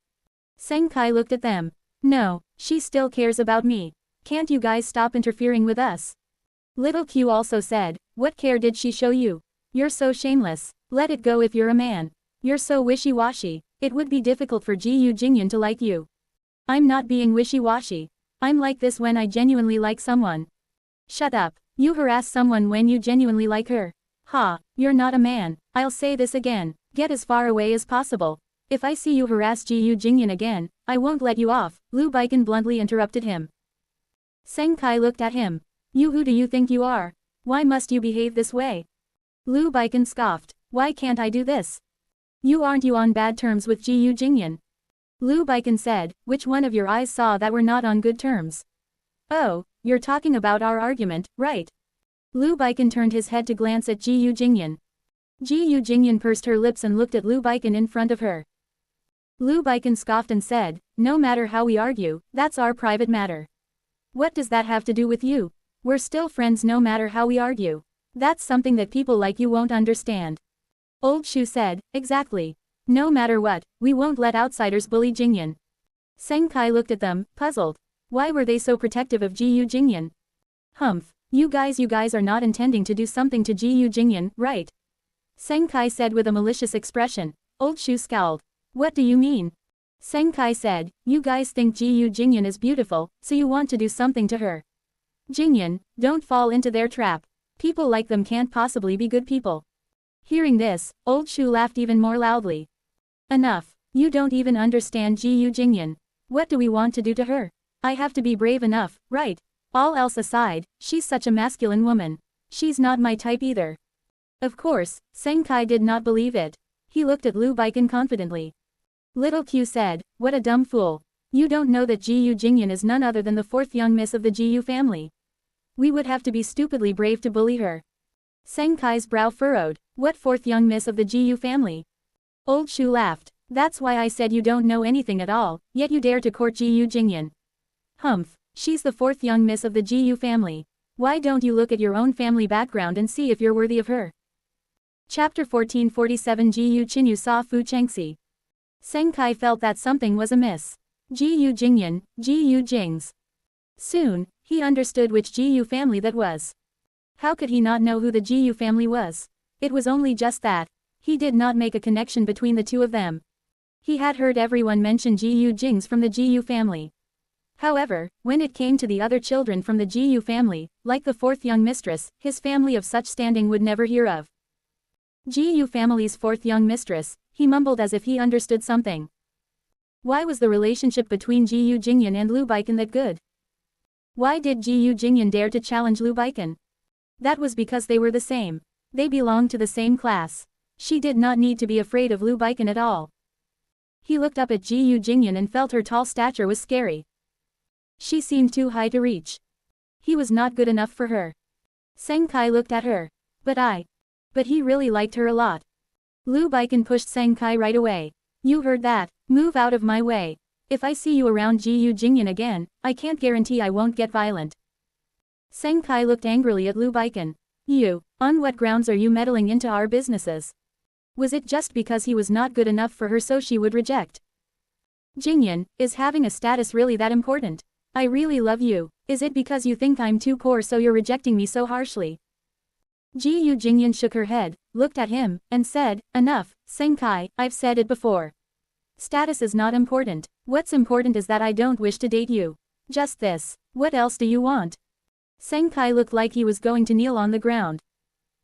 Senkai looked at them. "No, she still cares about me. Can't you guys stop interfering with us?" Little Q also said, "What care did she show you? You're so shameless. Let it go if you're a man. You're so wishy-washy. It would be difficult for Gu Jingyan to like you." "I'm not being wishy-washy. I'm like this when I genuinely like someone." "Shut up. You harass someone when you genuinely like her. Ha, you're not a man. I'll say this again. Get as far away as possible. If I see you harass Gu Jingyan again, I won't let you off." Lu Baiken bluntly interrupted him. Senkai looked at him. "You, who do you think you are? Why must you behave this way?" Lu Baiken scoffed. "Why can't I do this? Aren't you on bad terms with Gu Jingyan?" Lu Baiken said, "Which one of your eyes saw that we're not on good terms?" "Oh, you're talking about our argument, right?" Lu Baiken turned his head to glance at Gu Jingyan. Gu Jingyan pursed her lips and looked at Lu Baiken in front of her. Lu Baiken scoffed and said, "No matter how we argue, that's our private matter. What does that have to do with you? We're still friends no matter how we argue. That's something that people like you won't understand." Old Shu said, "Exactly. No matter what, we won't let outsiders bully Jingyan." Senkai looked at them, puzzled. Why were they so protective of Gu Jingyan? "Humph. You guys are not intending to do something to Gu Jingyan, right?" Seng Kai said with a malicious expression. Old Shu scowled. What do you mean? Seng Kai said, you guys think Gu Jingyan is beautiful, so you want to do something to her. Jingyan, don't fall into their trap. People like them can't possibly be good people. Hearing this, Old Shu laughed even more loudly. Enough. You don't even understand Gu Jingyan. What do we want to do to her? I have to be brave enough, right? All else aside, she's such a masculine woman. She's not my type either. Of course, Seng Kai did not believe it. He looked at Lu Baiken confidently. Little Q said, what a dumb fool. You don't know that Gu Jingyan is none other than the fourth young miss of the Gu family. We would have to be stupidly brave to bully her. Seng Kai's brow furrowed. What fourth young miss of the Gu family? Old Shu laughed. That's why I said you don't know anything at all, yet you dare to court Gu Jingyan. Humph, she's the fourth young miss of the Gu family. Why don't you look at your own family background and see if you're worthy of her? Chapter 1447 Gu Qinyu saw Fu Chengxi. Seng Kai felt that something was amiss. Gu Jingyan, Gu Jingze. Soon, he understood which Gu family that was. How could he not know who the Gu family was? It was only just that. He did not make a connection between the two of them. He had heard everyone mention Gu Jingze from the Gu family. However, when it came to the other children from the Gu family, like the fourth young mistress, his family of such standing would never hear of. Gu family's fourth young mistress, he mumbled as if he understood something. Why was the relationship between Gu Jingyan and Lu Baiken that good? Why did Gu Jingyan dare to challenge Lu Baiken? That was because they were the same. They belonged to the same class. She did not need to be afraid of Lu Baiken at all. He looked up at Gu Jingyan and felt her tall stature was scary. She seemed too high to reach. He was not good enough for her. Seng Kai looked at her. But he really liked her a lot. Lu Baiken pushed Seng Kai right away. You heard that? Move out of my way. If I see you around Gu Jingyan again, I can't guarantee I won't get violent. Seng Kai looked angrily at Lu Baiken. You, on what grounds are you meddling into our businesses? Was it just because he was not good enough for her so she would reject? Jingyan, is having a status really that important? I really love you. Is it because you think I'm too poor so you're rejecting me so harshly? Gu Jingyan shook her head, looked at him, and said, enough, Seng Kai, I've said it before. Status is not important. What's important is that I don't wish to date you. Just this. What else do you want? Seng Kai looked like he was going to kneel on the ground.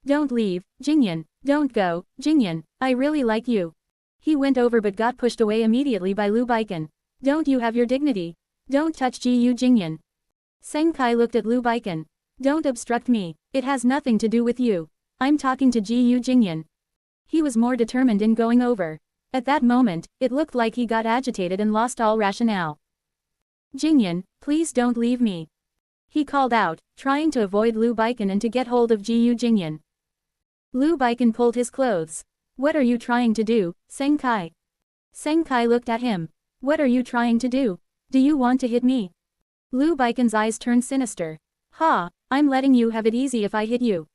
Don't leave, Jingyan. Don't go, Jingyan. I really like you. He went over but got pushed away immediately by Lu Baiken. Don't you have your dignity? Don't touch Gu Jingyan. Seng Kai looked at Lu Baiken. Don't obstruct me. It has nothing to do with you. I'm talking to Gu Jingyan. He was more determined in going over. At that moment, it looked like he got agitated and lost all rationale. Jingyan, please don't leave me. He called out, trying to avoid Lu Baiken and to get hold of Gu Jingyan. Lu Baiken pulled his clothes. What are you trying to do, Seng Kai? Seng Kai looked at him. What are you trying to do? Do you want to hit me? Lu Baiken's eyes turned sinister. Ha, I'm letting you have it easy if I hit you.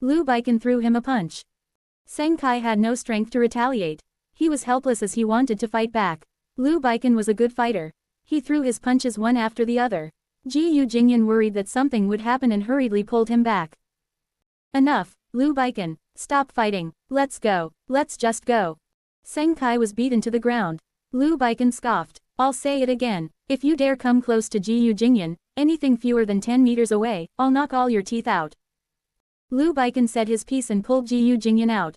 Lu Baiken threw him a punch. Seng Kai had no strength to retaliate. He was helpless as he wanted to fight back. Lu Baiken was a good fighter. He threw his punches one after the other. Gu Jingyan worried that something would happen and hurriedly pulled him back. Enough, Lu Baiken. Stop fighting. Let's go. Let's just go. Seng Kai was beaten to the ground. Lu Baiken scoffed. I'll say it again. If you dare come close to Gu Jingyan, anything fewer than 10 meters away, I'll knock all your teeth out. Lu Baiken said his piece and pulled Gu Jingyan out.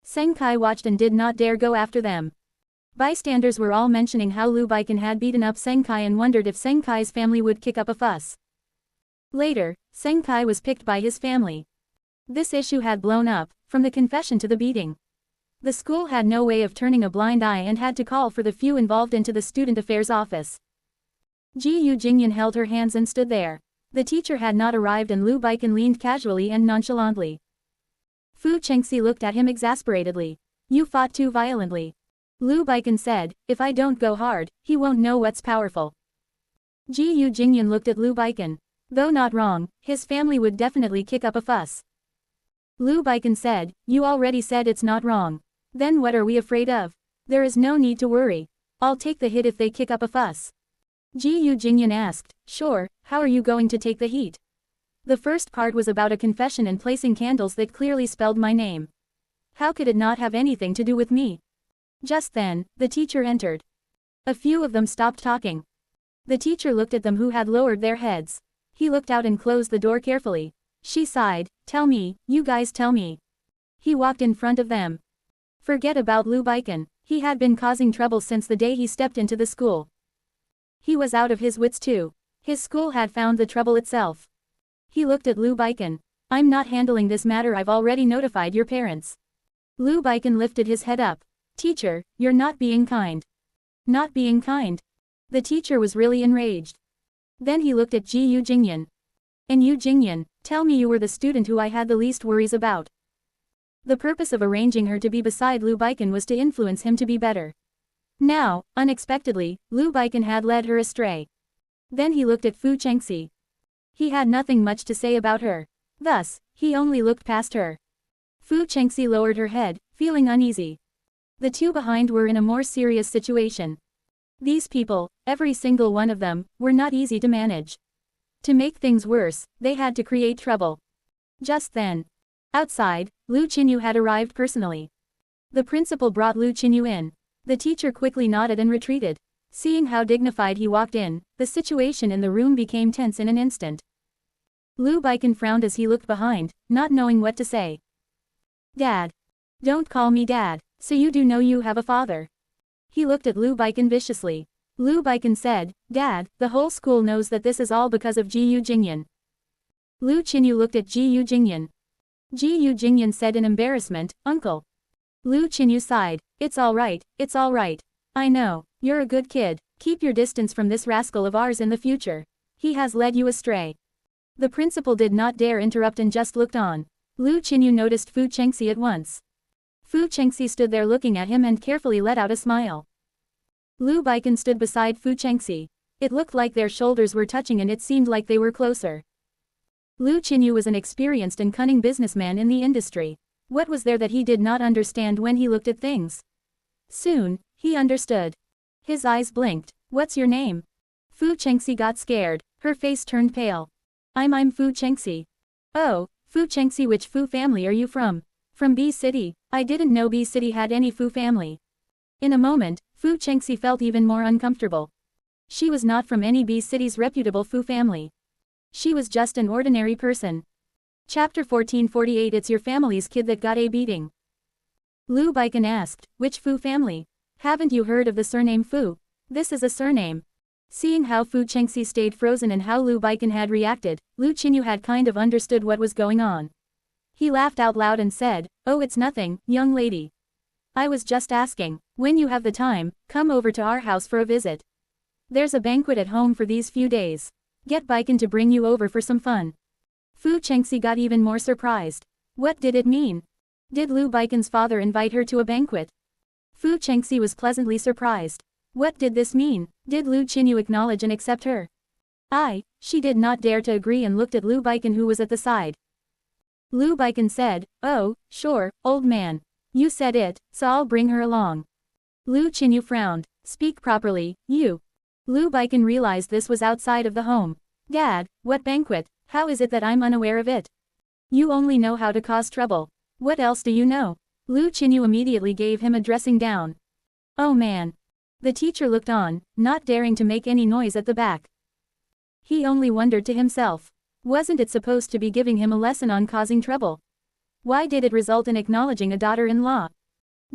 Seng Kai watched and did not dare go after them. Bystanders were all mentioning how Lu Baiken had beaten up Seng Kai and wondered if Seng Kai's family would kick up a fuss. Later, Seng Kai was picked by his family. This issue had blown up, from the confession to the beating. The school had no way of turning a blind eye and had to call for the few involved into the student affairs office. Gu Jingyan held her hands and stood there. The teacher had not arrived and Lu Baiken leaned casually and nonchalantly. Fu Chengxi looked at him exasperatedly. You fought too violently. Lu Baiken said, if I don't go hard, he won't know what's powerful. Gu Jingyan looked at Lu Baiken. Though not wrong, his family would definitely kick up a fuss. Lu Baiken said, you already said it's not wrong. Then what are we afraid of? There is no need to worry. I'll take the hit if they kick up a fuss. Gu Jingyan asked, sure, how are you going to take the heat? The first part was about a confession and placing candles that clearly spelled my name. How could it not have anything to do with me? Just then, the teacher entered. A few of them stopped talking. The teacher looked at them who had lowered their heads. He looked out and closed the door carefully. She sighed, "Tell me, you guys tell me." He walked in front of them. Forget about Liu Baikan. He had been causing trouble since the day he stepped into the school. He was out of his wits too. His school had found the trouble itself. He looked at Liu Baikan. "I'm not handling this matter, I've already notified your parents." Liu Baikan lifted his head up. "Teacher, you're not being kind." Not being kind. The teacher was really enraged. Then he looked at Gu Jingze. "And you Jingyan, tell me you were the student who I had the least worries about." The purpose of arranging her to be beside Liu Baikan was to influence him to be better. Now, unexpectedly, Liu Baikan had led her astray. Then he looked at Fu Chengxi. He had nothing much to say about her. Thus, he only looked past her. Fu Chengxi lowered her head, feeling uneasy. The two behind were in a more serious situation. These people, every single one of them, were not easy to manage. To make things worse, they had to create trouble. Just then, outside, Liu Qinyu had arrived personally. The principal brought Liu Qinyu in. The teacher quickly nodded and retreated. Seeing how dignified he walked in, the situation in the room became tense in an instant. Liu Baikan frowned as he looked behind, not knowing what to say. "Dad. Don't call me Dad, so you do know you have a father." He looked at Liu Baikan viciously. Liu Baikan said, "Dad, the whole school knows that this is all because of Gu Jingze." Liu Qinyu looked at Gu Jingze. Gu Jingze said in embarrassment, "Uncle." Liu Qinyu sighed, it's all right. I know, you're a good kid, keep your distance from this rascal of ours in the future. He has led you astray." The principal did not dare interrupt and just looked on. Liu Qinyu noticed Fu Chengxi at once. Fu Chengxi stood there looking at him and carefully let out a smile. Liu Baikan stood beside Fu Chengxi. It looked like their shoulders were touching and it seemed like they were closer. Liu Qinyu was an experienced and cunning businessman in the industry. What was there that he did not understand when he looked at things? Soon, he understood. His eyes blinked. "What's your name?" Fu Chengxi got scared. Her face turned pale. I'm Fu Chengxi." "Oh, Fu Chengxi, which Fu family are you from?" "From B City. I didn't know B City had any Fu family." In a moment, Fu Chengxi felt even more uncomfortable. She was not from any B City's reputable Fu family. She was just an ordinary person. Chapter 1448 It's your family's kid that got a beating. Liu Baikan asked, "Which Fu family? Haven't you heard of the surname Fu? This is a surname." Seeing how Fu Chengxi stayed frozen and how Liu Baikan had reacted, Liu Qinyu had kind of understood what was going on. He laughed out loud and said, "Oh, it's nothing, young lady. I was just asking, when you have the time, come over to our house for a visit. There's a banquet at home for these few days. Get Baikan to bring you over for some fun." Fu Chengxi got even more surprised. What did it mean? Did Liu Baikan's father invite her to a banquet? Fu Chengxi was pleasantly surprised. What did this mean? Did Liu Qinyu acknowledge and accept her? She did not dare to agree and looked at Liu Baikan who was at the side. Liu Baikan said, "Oh, sure, old man. You said it, so I'll bring her along." Liu Qinyu frowned. "Speak properly, you." Liu Baikan realized this was outside of the home. "Dad, what banquet? How is it that I'm unaware of it? You only know how to cause trouble. What else do you know?" Liu Qinyu immediately gave him a dressing down. "Oh man." The teacher looked on, not daring to make any noise at the back. He only wondered to himself. Wasn't it supposed to be giving him a lesson on causing trouble? Why did it result in acknowledging a daughter-in-law?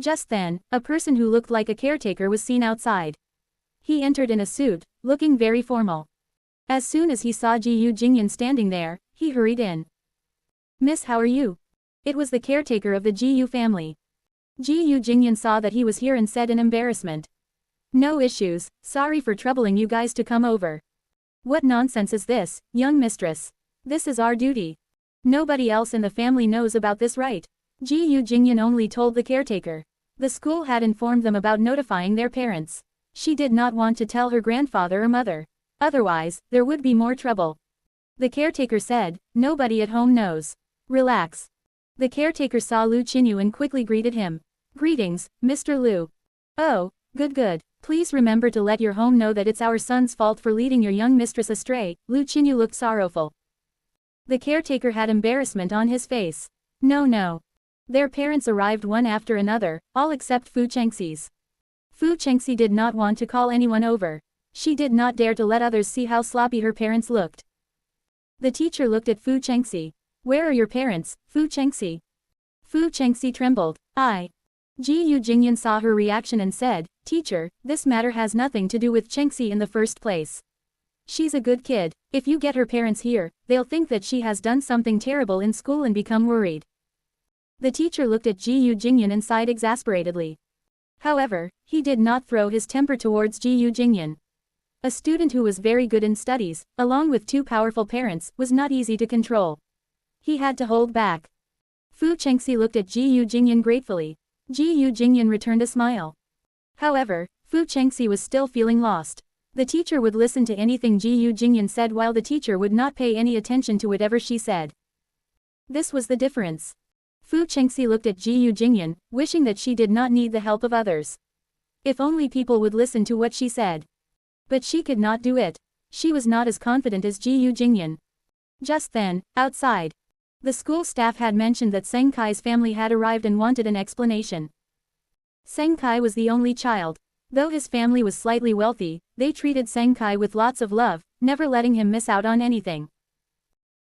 Just then, a person who looked like a caretaker was seen outside. He entered in a suit, looking very formal. As soon as he saw Gu Jingze standing there, he hurried in. "Miss, how are you?" It was the caretaker of the Gu family. Gu Jingze saw that he was here and said in embarrassment, "No issues, sorry for troubling you guys to come over." "What nonsense is this, young mistress? This is our duty. Nobody else in the family knows about this, right?" Gu Jingze only told the caretaker. The school had informed them about notifying their parents. She did not want to tell her grandfather or mother. Otherwise, there would be more trouble. The caretaker said, "Nobody at home knows. Relax." The caretaker saw Liu Qinyu and quickly greeted him. "Greetings, Mr. Liu." "Oh, good. Please remember to let your home know that it's our son's fault for leading your young mistress astray." Liu Qinyu looked sorrowful. The caretaker had embarrassment on his face. No. Their parents arrived one after another, all except Fu Chengxi's. Fu Chengxi did not want to call anyone over. She did not dare to let others see how sloppy her parents looked. The teacher looked at Fu Chengxi. Where are your parents, Fu Chengxi? Fu Chengxi trembled. Gu Jingze saw her reaction and said, Teacher, this matter has nothing to do with Chengxi in the first place. She's a good kid. If you get her parents here, they'll think that she has done something terrible in school and become worried. The teacher looked at Gu Jingze and sighed exasperatedly. However, he did not throw his temper towards Gu Jingze. A student who was very good in studies, along with two powerful parents, was not easy to control. He had to hold back. Fu Chengxi looked at Gu Jingze gratefully. Gu Jingze returned a smile. However, Fu Chengxi was still feeling lost. The teacher would listen to anything Gu Jingze said while the teacher would not pay any attention to whatever she said. This was the difference. Fu Chengxi looked at Gu Jingze, wishing that she did not need the help of others. If only people would listen to what she said. But she could not do it. She was not as confident as Gu Jingze. Just then, outside, the school staff had mentioned that Seng Kai's family had arrived and wanted an explanation. Seng Kai was the only child. Though his family was slightly wealthy, they treated Seng Kai with lots of love, never letting him miss out on anything.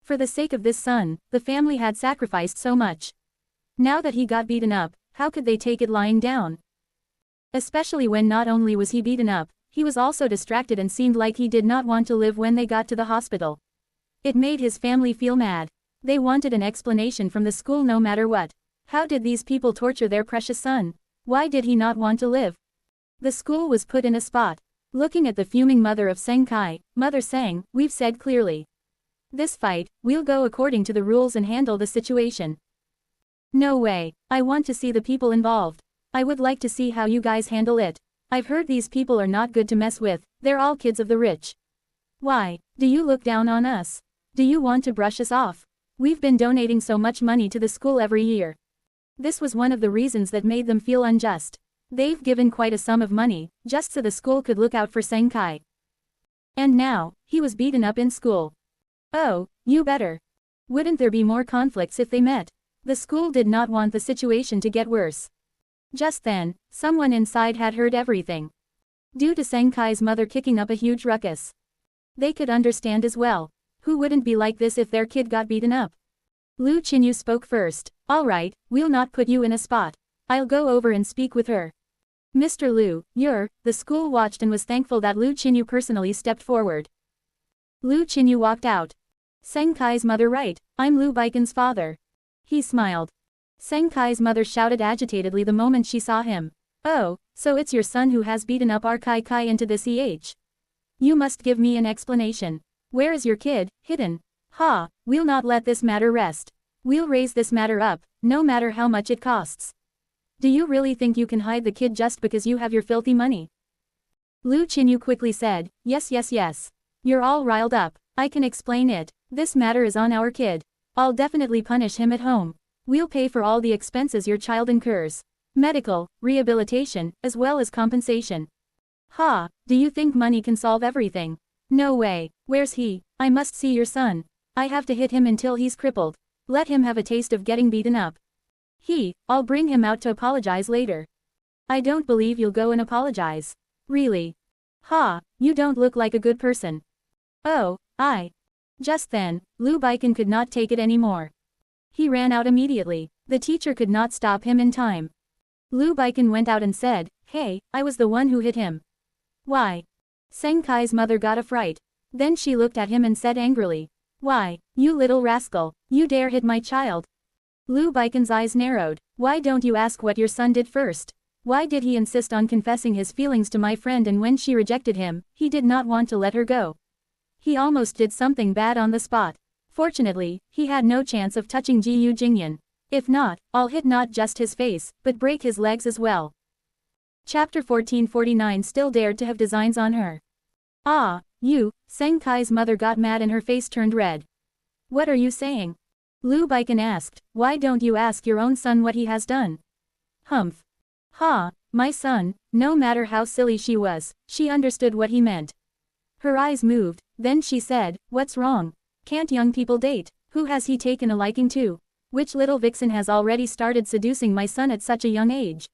For the sake of this son, the family had sacrificed so much. Now that he got beaten up, how could they take it lying down? Especially when not only was he beaten up, he was also distracted and seemed like he did not want to live when they got to the hospital. It made his family feel mad. They wanted an explanation from the school no matter what. How did these people torture their precious son? Why did he not want to live? The school was put in a spot. Looking at the fuming mother of Seng Kai, Mother sang, we've said clearly. This fight, we'll go according to the rules and handle the situation. No way, I want to see the people involved. I would like to see how you guys handle it. I've heard these people are not good to mess with, they're all kids of the rich. Why, do you look down on us? Do you want to brush us off? We've been donating so much money to the school every year. This was one of the reasons that made them feel unjust. They've given quite a sum of money, just so the school could look out for Seng Kai. And now, he was beaten up in school. Oh, you better. Wouldn't there be more conflicts if they met? The school did not want the situation to get worse. Just then, someone inside had heard everything. Due to Seng Kai's mother kicking up a huge ruckus. They could understand as well. Who wouldn't be like this if their kid got beaten up? Lu Qinyu spoke first. All right, we'll not put you in a spot. I'll go over and speak with her. Mr. Lu, the school watched and was thankful that Lu Qinyu personally stepped forward. Lu Qinyu walked out. Seng Kai's mother, right, I'm Lu Baikon's father. He smiled. Seng Kai's mother shouted agitatedly the moment she saw him. Oh, so it's your son who has beaten up our Kai into this You must give me an explanation. Where is your kid, hidden? We'll not let this matter rest. We'll raise this matter up, no matter how much it costs. Do you really think you can hide the kid just because you have your filthy money? Lu Qinyu quickly said, yes. You're all riled up. I can explain it. This matter is on our kid. I'll definitely punish him at home. We'll pay for all the expenses your child incurs. Medical, rehabilitation, as well as compensation. Do you think money can solve everything? No way. Where's he? I must see your son. I have to hit him until he's crippled. Let him have a taste of getting beaten up. I'll bring him out to apologize later. I don't believe you'll go and apologize. Really? You don't look like a good person. Oh, Just then, Lu Baikon could not take it anymore. He ran out immediately. The teacher could not stop him in time. Lu Baikon went out and said, hey, I was the one who hit him. Why? Seng Kai's mother got a fright. Then she looked at him and said angrily. Why, you little rascal, you dare hit my child? Lu Baikon's eyes narrowed. Why don't you ask what your son did first? Why did he insist on confessing his feelings to my friend, and when she rejected him, he did not want to let her go? He almost did something bad on the spot. Fortunately, he had no chance of touching Gu Jingze. If not, I'll hit not just his face, but break his legs as well. Chapter 1449 still dared to have designs on her. Seng Kai's mother got mad and her face turned red. What are you saying? Lu Baikon asked. Why don't you ask your own son what he has done? Humph. My son, no matter how silly she was, she understood what he meant. Her eyes moved, then she said, what's wrong? Can't young people date? Who has he taken a liking to? Which little vixen has already started seducing my son at such a young age?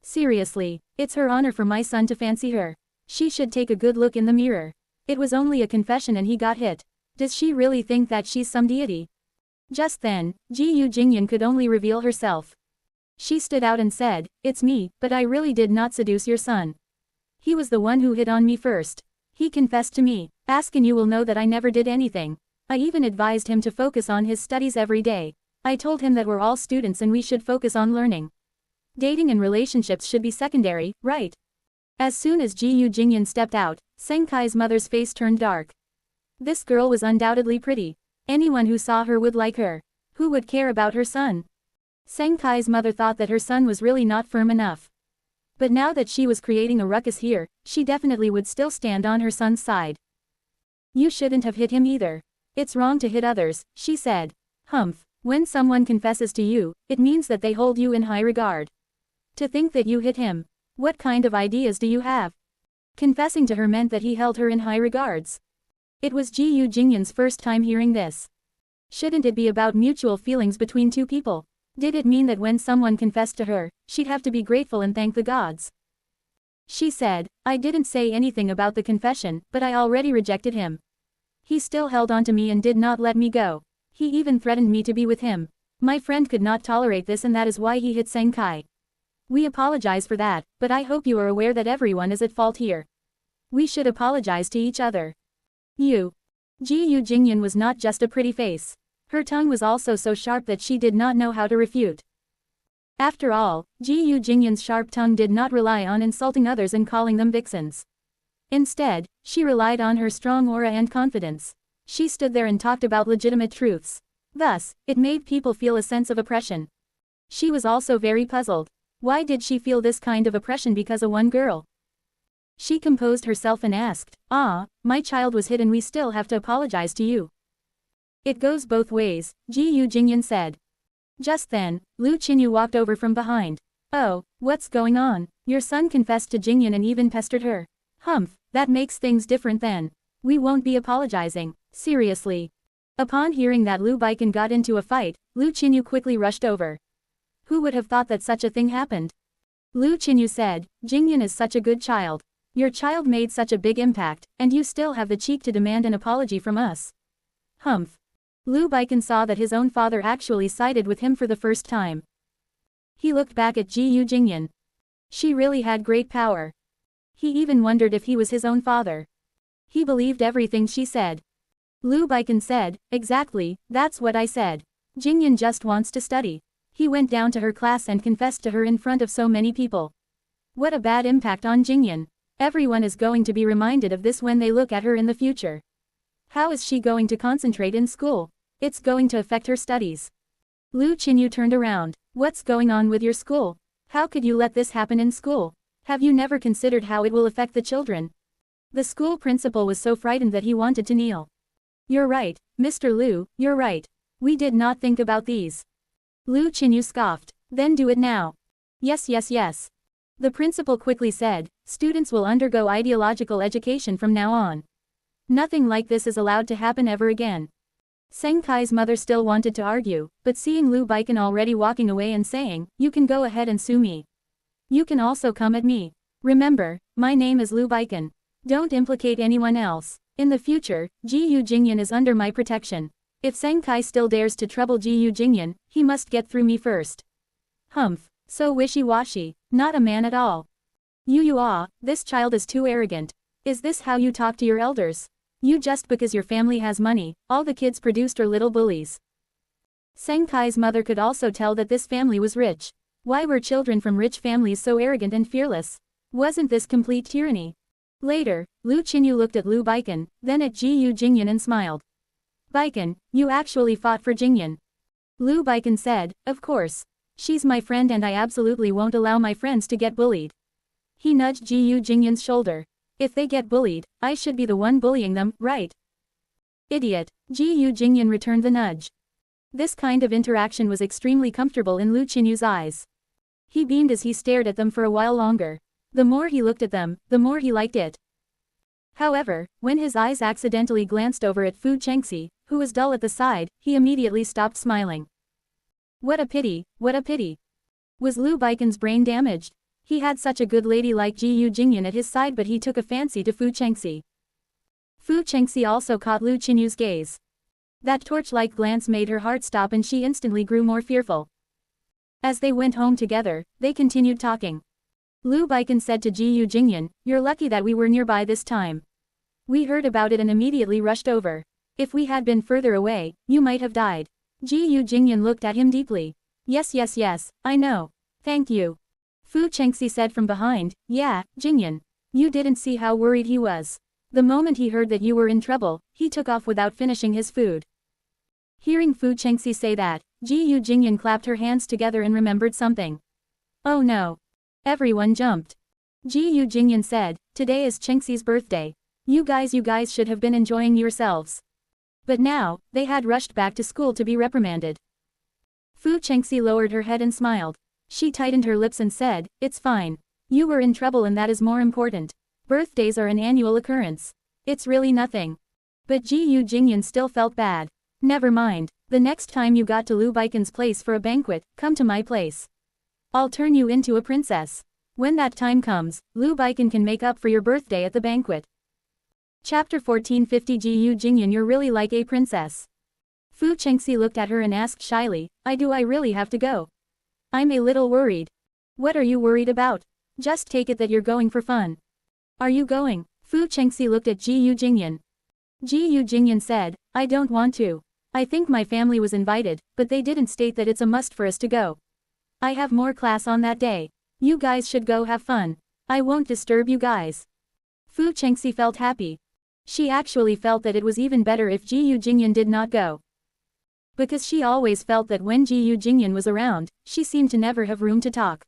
Seriously, it's her honor for my son to fancy her. She should take a good look in the mirror. It was only a confession and he got hit. Does she really think that she's some deity? Just then, Gu Jingyan could only reveal herself. She stood out and said, "It's me, but I really did not seduce your son. He was the one who hit on me first. He confessed to me. Ask and you will know that I never did anything. I even advised him to focus on his studies every day. I told him that we're all students and we should focus on learning. Dating and relationships should be secondary, right?" As soon as Gu Jingyan stepped out, Senkai's mother's face turned dark. This girl was undoubtedly pretty. Anyone who saw her would like her. Who would care about her son? Senkai's mother thought that her son was really not firm enough. But now that she was creating a ruckus here, she definitely would still stand on her son's side. "You shouldn't have hit him either. It's wrong to hit others," she said. "Humph, when someone confesses to you, it means that they hold you in high regard. To think that you hit him. What kind of ideas do you have?" Confessing to her meant that he held her in high regards. It was Gu Jingyan's first time hearing this. Shouldn't it be about mutual feelings between two people? Did it mean that when someone confessed to her, she'd have to be grateful and thank the gods? She said, "I didn't say anything about the confession, but I already rejected him. He still held on to me and did not let me go. He even threatened me to be with him. My friend could not tolerate this and that is why he hit Senkai. We apologize for that, but I hope you are aware that everyone is at fault here. We should apologize to each other." Gu Jingyan was not just a pretty face. Her tongue was also so sharp that she did not know how to refute. After all, Gu Jingyan's sharp tongue did not rely on insulting others and calling them vixens. Instead, she relied on her strong aura and confidence. She stood there and talked about legitimate truths. Thus, it made people feel a sense of oppression. She was also very puzzled. Why did she feel this kind of oppression because of one girl? She composed herself and asked, "My child was hit and we still have to apologize to you." "It goes both ways," Gu Jingyan said. Just then, Lu Qinyu walked over from behind. "Oh, what's going on? Your son confessed to Jingyan and even pestered her. Humph, that makes things different then. We won't be apologizing, seriously." Upon hearing that Lu Baikan got into a fight, Lu Qinyu quickly rushed over. Who would have thought that such a thing happened? Lu Qinyu said, "Jingyan is such a good child. Your child made such a big impact, and you still have the cheek to demand an apology from us." Humph. Lu Baikan saw that his own father actually sided with him for the first time. He looked back at Gu Jingyan. She really had great power. He even wondered if he was his own father. He believed everything she said. Lu Baikan said, "Exactly, that's what I said. Jingyan just wants to study." He went down to her class and confessed to her in front of so many people. What a bad impact on Jingyan. Everyone is going to be reminded of this when they look at her in the future. How is she going to concentrate in school? It's going to affect her studies. Lu Qinyu turned around. "What's going on with your school? How could you let this happen in school? Have you never considered how it will affect the children?" The school principal was so frightened that he wanted to kneel. "You're right, Mr. Lu, you're right. We did not think about these." Lu Qinyu scoffed. "Then do it now." "Yes, yes, yes." The principal quickly said, "Students will undergo ideological education from now on. Nothing like this is allowed to happen ever again." Senkai's mother still wanted to argue, but seeing Lu Baikan already walking away and saying, "You can go ahead and sue me. You can also come at me. Remember, my name is Lu Baikan. Don't implicate anyone else. In the future, Gu Jingyan is under my protection. If Senkai still dares to trouble Gu Jingyan, he must get through me first." Humph, so wishy-washy, not a man at all. This child is too arrogant. Is this how you talk to your elders? You just because your family has money, all the kids produced are little bullies. Senkai's mother could also tell that this family was rich. Why were children from rich families so arrogant and fearless? Wasn't this complete tyranny? Later, Lu Qinyu looked at Lu Baikan, then at Gu Jingyan and smiled. "Baikan, you actually fought for Jingyan." Lu Baikan said, "Of course. She's my friend and I absolutely won't allow my friends to get bullied." He nudged Gu Jingyan's shoulder. "If they get bullied, I should be the one bullying them, right?" "Idiot." Gu Jingyan returned the nudge. This kind of interaction was extremely comfortable in Lu Qinyu's eyes. He beamed as he stared at them for a while longer. The more he looked at them, the more he liked it. However, when his eyes accidentally glanced over at Fu Chengxi, who was dull at the side, he immediately stopped smiling. What a pity, what a pity. Was Lu Baikon's brain damaged? He had such a good lady like Gu Jingyan at his side, but he took a fancy to Fu Chengxi. Fu Chengxi also caught Lu Qinyu's gaze. That torch-like glance made her heart stop and she instantly grew more fearful. As they went home together, they continued talking. Lu Baikon said to Gu Jingyan, "You're lucky that we were nearby this time. We heard about it and immediately rushed over. If we had been further away, you might have died." Gu Jingyan looked at him deeply. Yes, I know. Thank you. Fu Chengxi said from behind, "Yeah, Jingyan. You didn't see how worried he was. The moment he heard that you were in trouble, he took off without finishing his food." Hearing Fu Chengxi say that, Gu Jingyan clapped her hands together and remembered something. Oh no. Everyone jumped. Gu Jingyan said, "Today is Chengxi's birthday. You guys should have been enjoying yourselves." But now, they had rushed back to school to be reprimanded. Fu Chengxi lowered her head and smiled. She tightened her lips and said, "It's fine. You were in trouble and that is more important. Birthdays are an annual occurrence. It's really nothing." But Gu Jingyan still felt bad. "Never mind. The next time you got to Lu Baikon's place for a banquet, come to my place. I'll turn you into a princess. When that time comes, Lu Baikon can make up for your birthday at the banquet." Chapter 1450. Gu Jingyan, you're really like a princess. Fu Chengxi looked at her and asked shyly, I really have to go? I'm a little worried." "What are you worried about? Just take it that you're going for fun." "Are you going?" Fu Chengxi looked at Gu Jingyan. Gu Jingyan said, "I don't want to. I think my family was invited, but they didn't state that it's a must for us to go. I have more class on that day. You guys should go have fun. I won't disturb you guys." Fu Chengxi felt happy. She actually felt that it was even better if Gu Jingyan did not go. Because she always felt that when Gu Jingyan was around, she seemed to never have room to talk.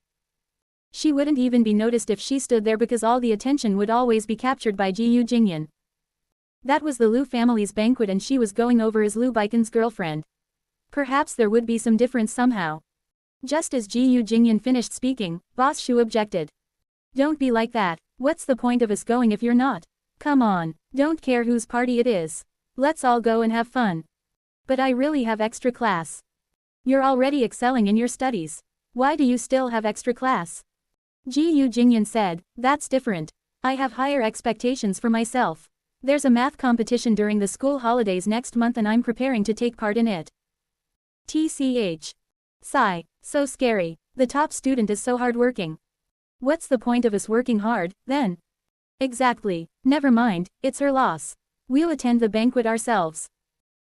She wouldn't even be noticed if she stood there because all the attention would always be captured by Gu Jingyan. That was the Lu family's banquet and she was going over as Lu Baikon's girlfriend. Perhaps there would be some difference somehow. Just as Gu Jingyan finished speaking, Boss Shu objected. "Don't be like that. What's the point of us going if you're not? Come on, don't care whose party it is. Let's all go and have fun." "But I really have extra class." "You're already excelling in your studies. Why do you still have extra class?" Gu Jingyan said, "That's different. I have higher expectations for myself. There's a math competition during the school holidays next month and I'm preparing to take part in it." TCH. Sigh, so scary. The top student is so hardworking. What's the point of us working hard, then? Exactly. Never mind, it's her loss. We'll attend the banquet ourselves.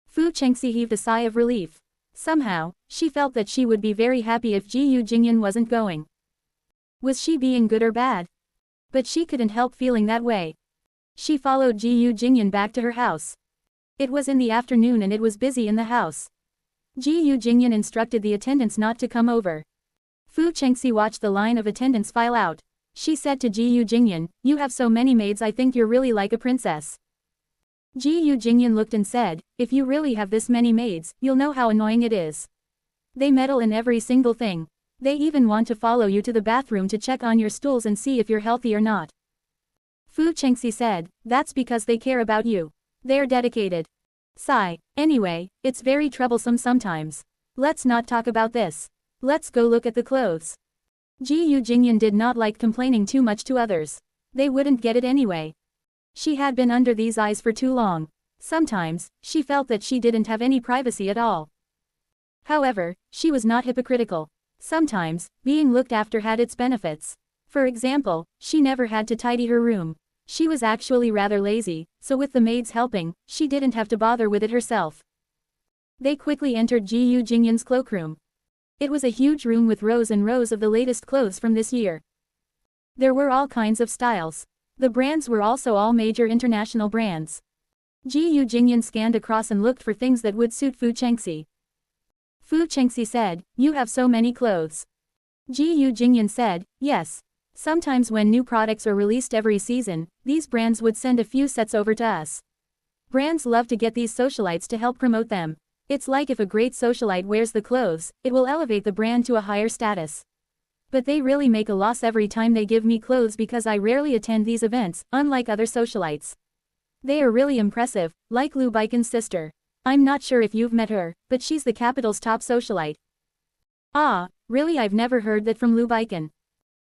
Fu Chengxi heaved a sigh of relief. Somehow, she felt that she would be very happy if Gu Jingyan wasn't going. Was she being good or bad? But she couldn't help feeling that way. She followed Gu Jingyan back to her house. It was in the afternoon and it was busy in the house. Gu Jingyan instructed the attendants not to come over. Fu Chengxi watched the line of attendants file out. She said to Gu Jingyan, "You have so many maids, I think you're really like a princess." Gu Jingyan looked and said, "If you really have this many maids, you'll know how annoying it is. They meddle in every single thing. They even want to follow you to the bathroom to check on your stools and see if you're healthy or not." Fu Chengxi said, "That's because they care about you. They're dedicated." Sigh. "Anyway, it's very troublesome sometimes. Let's not talk about this. Let's go look at the clothes." Gu Jingyan did not like complaining too much to others. They wouldn't get it anyway. She had been under these eyes for too long. Sometimes, she felt that she didn't have any privacy at all. However, she was not hypocritical. Sometimes, being looked after had its benefits. For example, she never had to tidy her room. She was actually rather lazy, so with the maids helping, she didn't have to bother with it herself. They quickly entered Gu Jingyan's cloakroom. It was a huge room with rows and rows of the latest clothes from this year. There were all kinds of styles. The brands were also all major international brands. Gu Jingyan scanned across and looked for things that would suit Fu Chengxi. Fu Chengxi said, "You have so many clothes." Gu Jingyan said, "Yes. Sometimes when new products are released every season, these brands would send a few sets over to us. Brands love to get these socialites to help promote them. It's like if a great socialite wears the clothes, it will elevate the brand to a higher status. But they really make a loss every time they give me clothes because I rarely attend these events, unlike other socialites. They are really impressive, like Lu Baikon's sister. I'm not sure if you've met her, but she's the capital's top socialite. Ah, really, I've never heard that from Lu Baiken.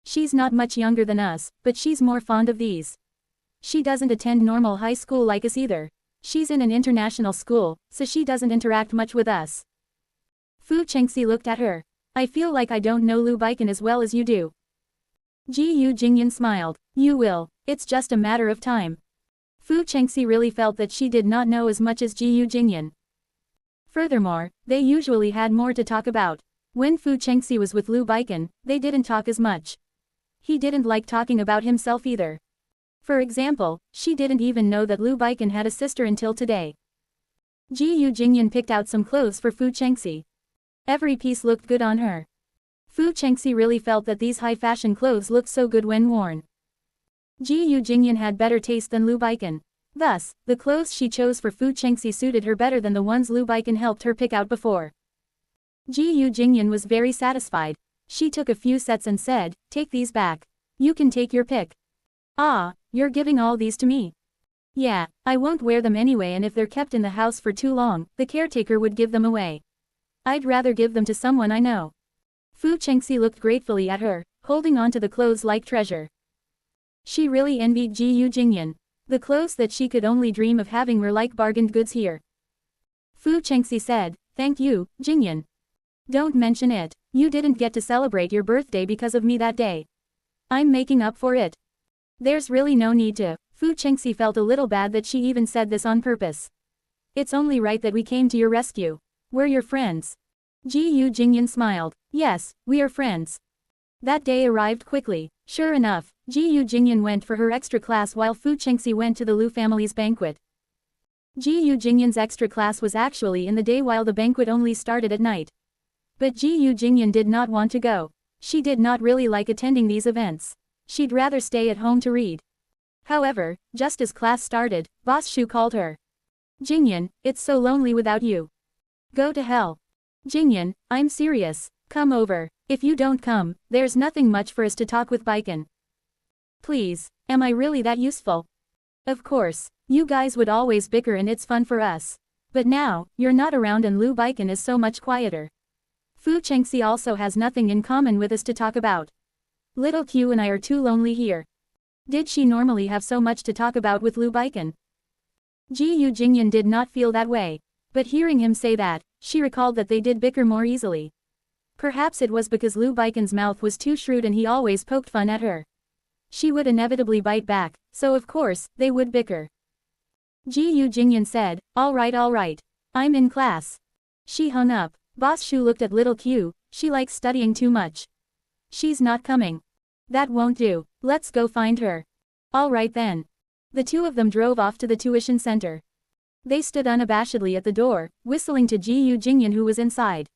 She's not much younger than us, but she's more fond of these. She doesn't attend normal high school like us either. She's in an international school, so she doesn't interact much with us. Fu Chengxi looked at her. I feel like I don't know Lu Baiken as well as you do. Gu Jingze smiled. You will. It's just a matter of time. Fu Chengxi really felt that she did not know as much as Gu Jingze. Furthermore, they usually had more to talk about. When Fu Chengxi was with Lu Baiken, they didn't talk as much. He didn't like talking about himself either. For example, she didn't even know that Lu Baiken had a sister until today. Gu Jingze picked out some clothes for Fu Chengxi. Every piece looked good on her. Fu Chengxi really felt that these high-fashion clothes looked so good when worn. Gu Jingze had better taste than Lu Baiken. Thus, the clothes she chose for Fu Chengxi suited her better than the ones Lu Baiken helped her pick out before. Gu Jingze was very satisfied. She took a few sets and said, "Take these back. You can take your pick." "Ah, you're giving all these to me?" "Yeah, I won't wear them anyway, and if they're kept in the house for too long, the caretaker would give them away. I'd rather give them to someone I know." Fu Chengxi looked gratefully at her, holding on to the clothes like treasure. She really envied Gu Jingze. The clothes that she could only dream of having were like bargained goods here. Fu Chengxi said, "Thank you, Jingye. Don't mention it. You didn't get to celebrate your birthday because of me that day. I'm making up for it." There's really no need to. Fu Chengxi felt a little bad that she even said this on purpose. It's only right that we came to your rescue. We're your friends. Gu Jingye smiled. Yes, we are friends. That day arrived quickly. Sure enough, Gu Jingye went for her extra class while Fu Chengxi went to the Lu family's banquet. Gu Jingye's extra class was actually in the day while the banquet only started at night. But Gu Jingye did not want to go. She did not really like attending these events. She'd rather stay at home to read. However, just as class started, Boss Shu called her. "Jingye, it's so lonely without you." "Go to hell." "Jingye, I'm serious. Come over. If you don't come, there's nothing much for us to talk with Baiken." "Please, am I really that useful?" "Of course. You guys would always bicker and it's fun for us. But now, you're not around and Lu Baiken is so much quieter. Fu Chengxi also has nothing in common with us to talk about. Little Q and I are too lonely here." Did she normally have so much to talk about with Lu Baiken? Gu Jingye did not feel that way. But hearing him say that, she recalled that they did bicker more easily. Perhaps it was because Lu Baiken's mouth was too shrewd and he always poked fun at her. She would inevitably bite back, so of course, they would bicker. Gu Jingye said, all right. I'm in class." She hung up. Boss Shu looked at little Q. She likes studying too much. "She's not coming." "That won't do. Let's go find her." "All right then." The two of them drove off to the tuition center. They stood unabashedly at the door, whistling to Gu Jingye who was inside.